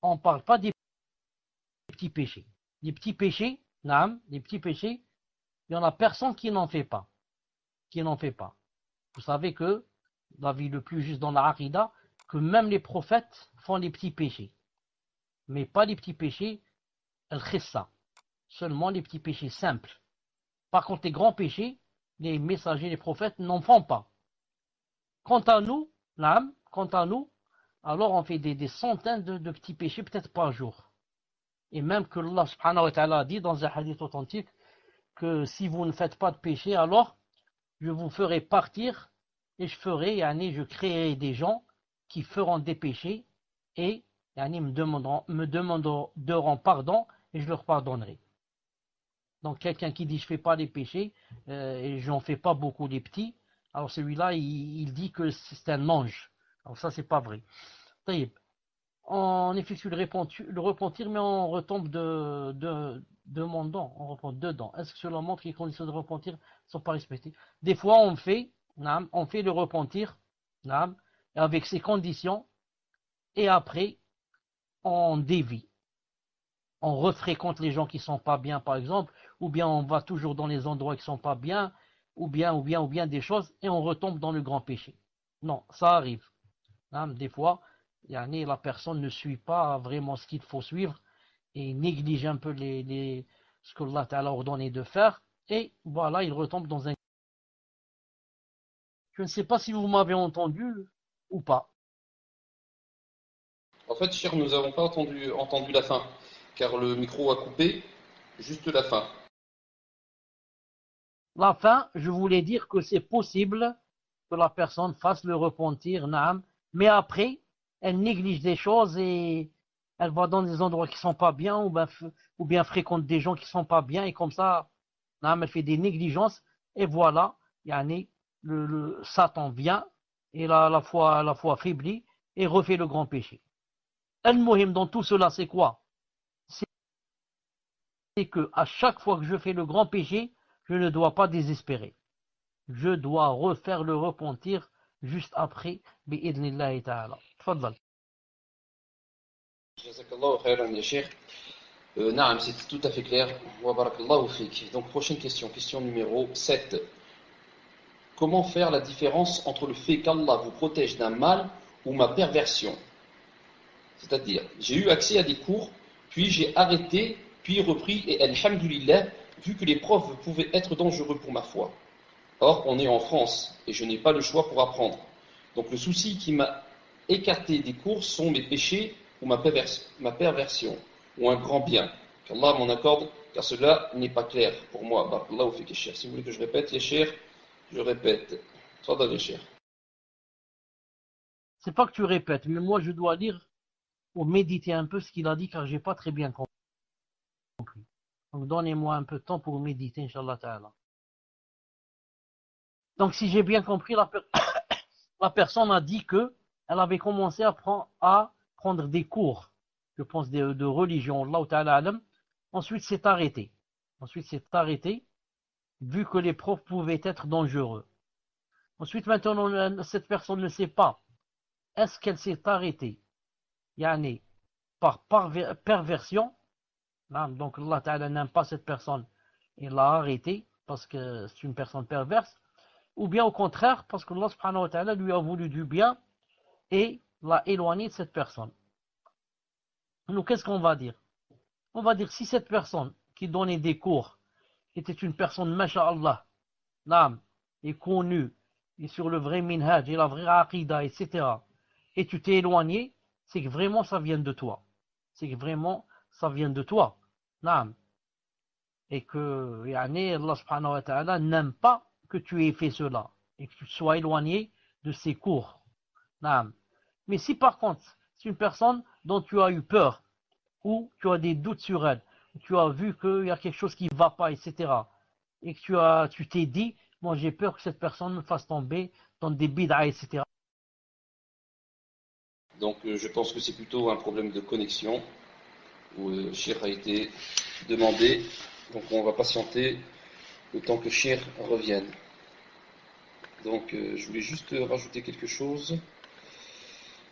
On ne parle pas des petits péchés. Les petits péchés, non, les petits péchés, il n'y en a personne qui n'en fait pas. Qui n'en fait pas. Vous savez que, l'avis le plus juste dans la Aqidah, que même les prophètes font les petits péchés. Mais pas les petits péchés, al-khissa. Seulement les petits péchés simples. Par contre, les grands péchés, les messagers, les prophètes n'en font pas. Quant à nous, alors on fait des centaines de petits péchés, peut-être par jour. Et même que Allah subhanahu wa ta'ala a dit dans un hadith authentique que si vous ne faites pas de péché, alors je vous ferai partir et je créerai des gens qui feront des péchés et me demanderont pardon et je leur pardonnerai. Donc quelqu'un qui dit je fais pas les péchés et j'en fais pas beaucoup les petits, alors celui-là il dit que c'est un ange. Alors ça c'est pas vrai. On effectue le repentir mais on retombe demandant, on reprend dedans. Est-ce que cela montre que les conditions de repentir ne sont pas respectées? Des fois on fait le repentir avec ses conditions et après on dévie. On refréquente les gens qui sont pas bien par exemple, ou bien on va toujours dans les endroits qui sont pas bien, ou bien des choses et on retombe dans le grand péché. Non, ça arrive. Des fois, la personne ne suit pas vraiment ce qu'il faut suivre et néglige un peu ce que Allah t'a ordonné de faire et voilà, il retombe dans un... Je ne sais pas si vous m'avez entendu ou pas. En fait, Cheikh, nous n'avons pas entendu la fin, car le micro a coupé, juste la fin. La fin, je voulais dire que c'est possible que la personne fasse le repentir, mais après, elle néglige des choses et elle va dans des endroits qui sont pas bien ou bien fréquente des gens qui sont pas bien et comme ça, elle fait des négligences et voilà, le Satan vient et la foi faiblit et refait le grand péché. Al-Muhim dans tout cela, c'est quoi? C'est que à chaque fois que je fais le grand péché, je ne dois pas désespérer. Je dois refaire le repentir juste après, bi'idnillahi ta'ala. Tfaddal. Jazakallahu khairan ya Cheikh. Naam, c'est tout à fait clair. Wa barakallahu fik. Donc, prochaine question, question numéro 7. Comment faire la différence entre le fait qu'Allah vous protège d'un mal ou ma perversion? C'est-à-dire, j'ai eu accès à des cours, puis j'ai arrêté, puis repris, et alhamdulillah, vu que les profs pouvaient être dangereux pour ma foi. Or, on est en France, et je n'ai pas le choix pour apprendre. Donc le souci qui m'a écarté des cours sont mes péchés ou ma perversion, ou un grand bien. Qu'Allah m'en accorde, car cela n'est pas clair pour moi. Barakallahu fik ya Cheikh. Si vous voulez que je répète, ya Cheikh, je répète. Tfadal ya Cheikh. C'est pas que tu répètes, mais moi je dois lire pour méditer un peu ce qu'il a dit car j'ai pas très bien compris. Donc donnez-moi un peu de temps pour méditer, Inch'Allah ta'ala. Donc si j'ai bien compris, la personne a dit que elle avait commencé à prendre des cours, je pense de religion, Allah ta'ala alam. Ensuite c'est arrêté. Vu que les profs pouvaient être dangereux. Ensuite maintenant cette personne ne sait pas est-ce qu'elle s'est arrêtée yani, par perversion? Donc Allah Ta'ala n'aime pas cette personne, il l'a arrêtée parce que c'est une personne perverse, ou bien au contraire parce que Allah Subhanahu wa Ta'ala lui a voulu du bien et l'a éloigné de cette personne. Donc qu'est-ce qu'on va dire? On va dire si cette personne qui donnait des cours était une personne, masha'Allah, est connue, et sur le vrai minhaj, et la vraie aqidah, etc., et tu t'es éloigné, c'est que vraiment ça vient de toi. C'est que vraiment ça vient de toi. Et que Allah subhanahu wa ta'ala n'aime pas que tu aies fait cela et que tu sois éloigné de ses cours. Mais si par contre c'est une personne dont tu as eu peur ou tu as des doutes sur elle, tu as vu qu'il y a quelque chose qui ne va pas, etc., et que tu t'es dit, moi j'ai peur que cette personne me fasse tomber dans des bid'a, etc. Donc je pense que c'est plutôt un problème de connexion où Cheikh a été demandé. Donc on va patienter le temps que Cheikh revienne. Donc je voulais juste rajouter quelque chose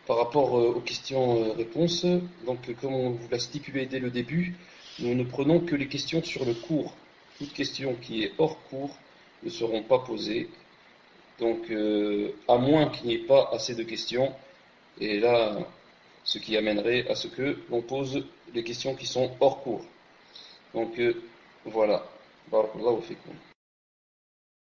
par rapport aux questions-réponses. Donc comme on vous l'a stipulé dès le début, nous ne prenons que les questions sur le cours. Toute question qui est hors cours ne seront pas posées. Donc à moins qu'il n'y ait pas assez de questions, et là ce qui amènerait à ce que l'on pose les questions qui sont hors cours. Donc voilà. Barakallahu fikum.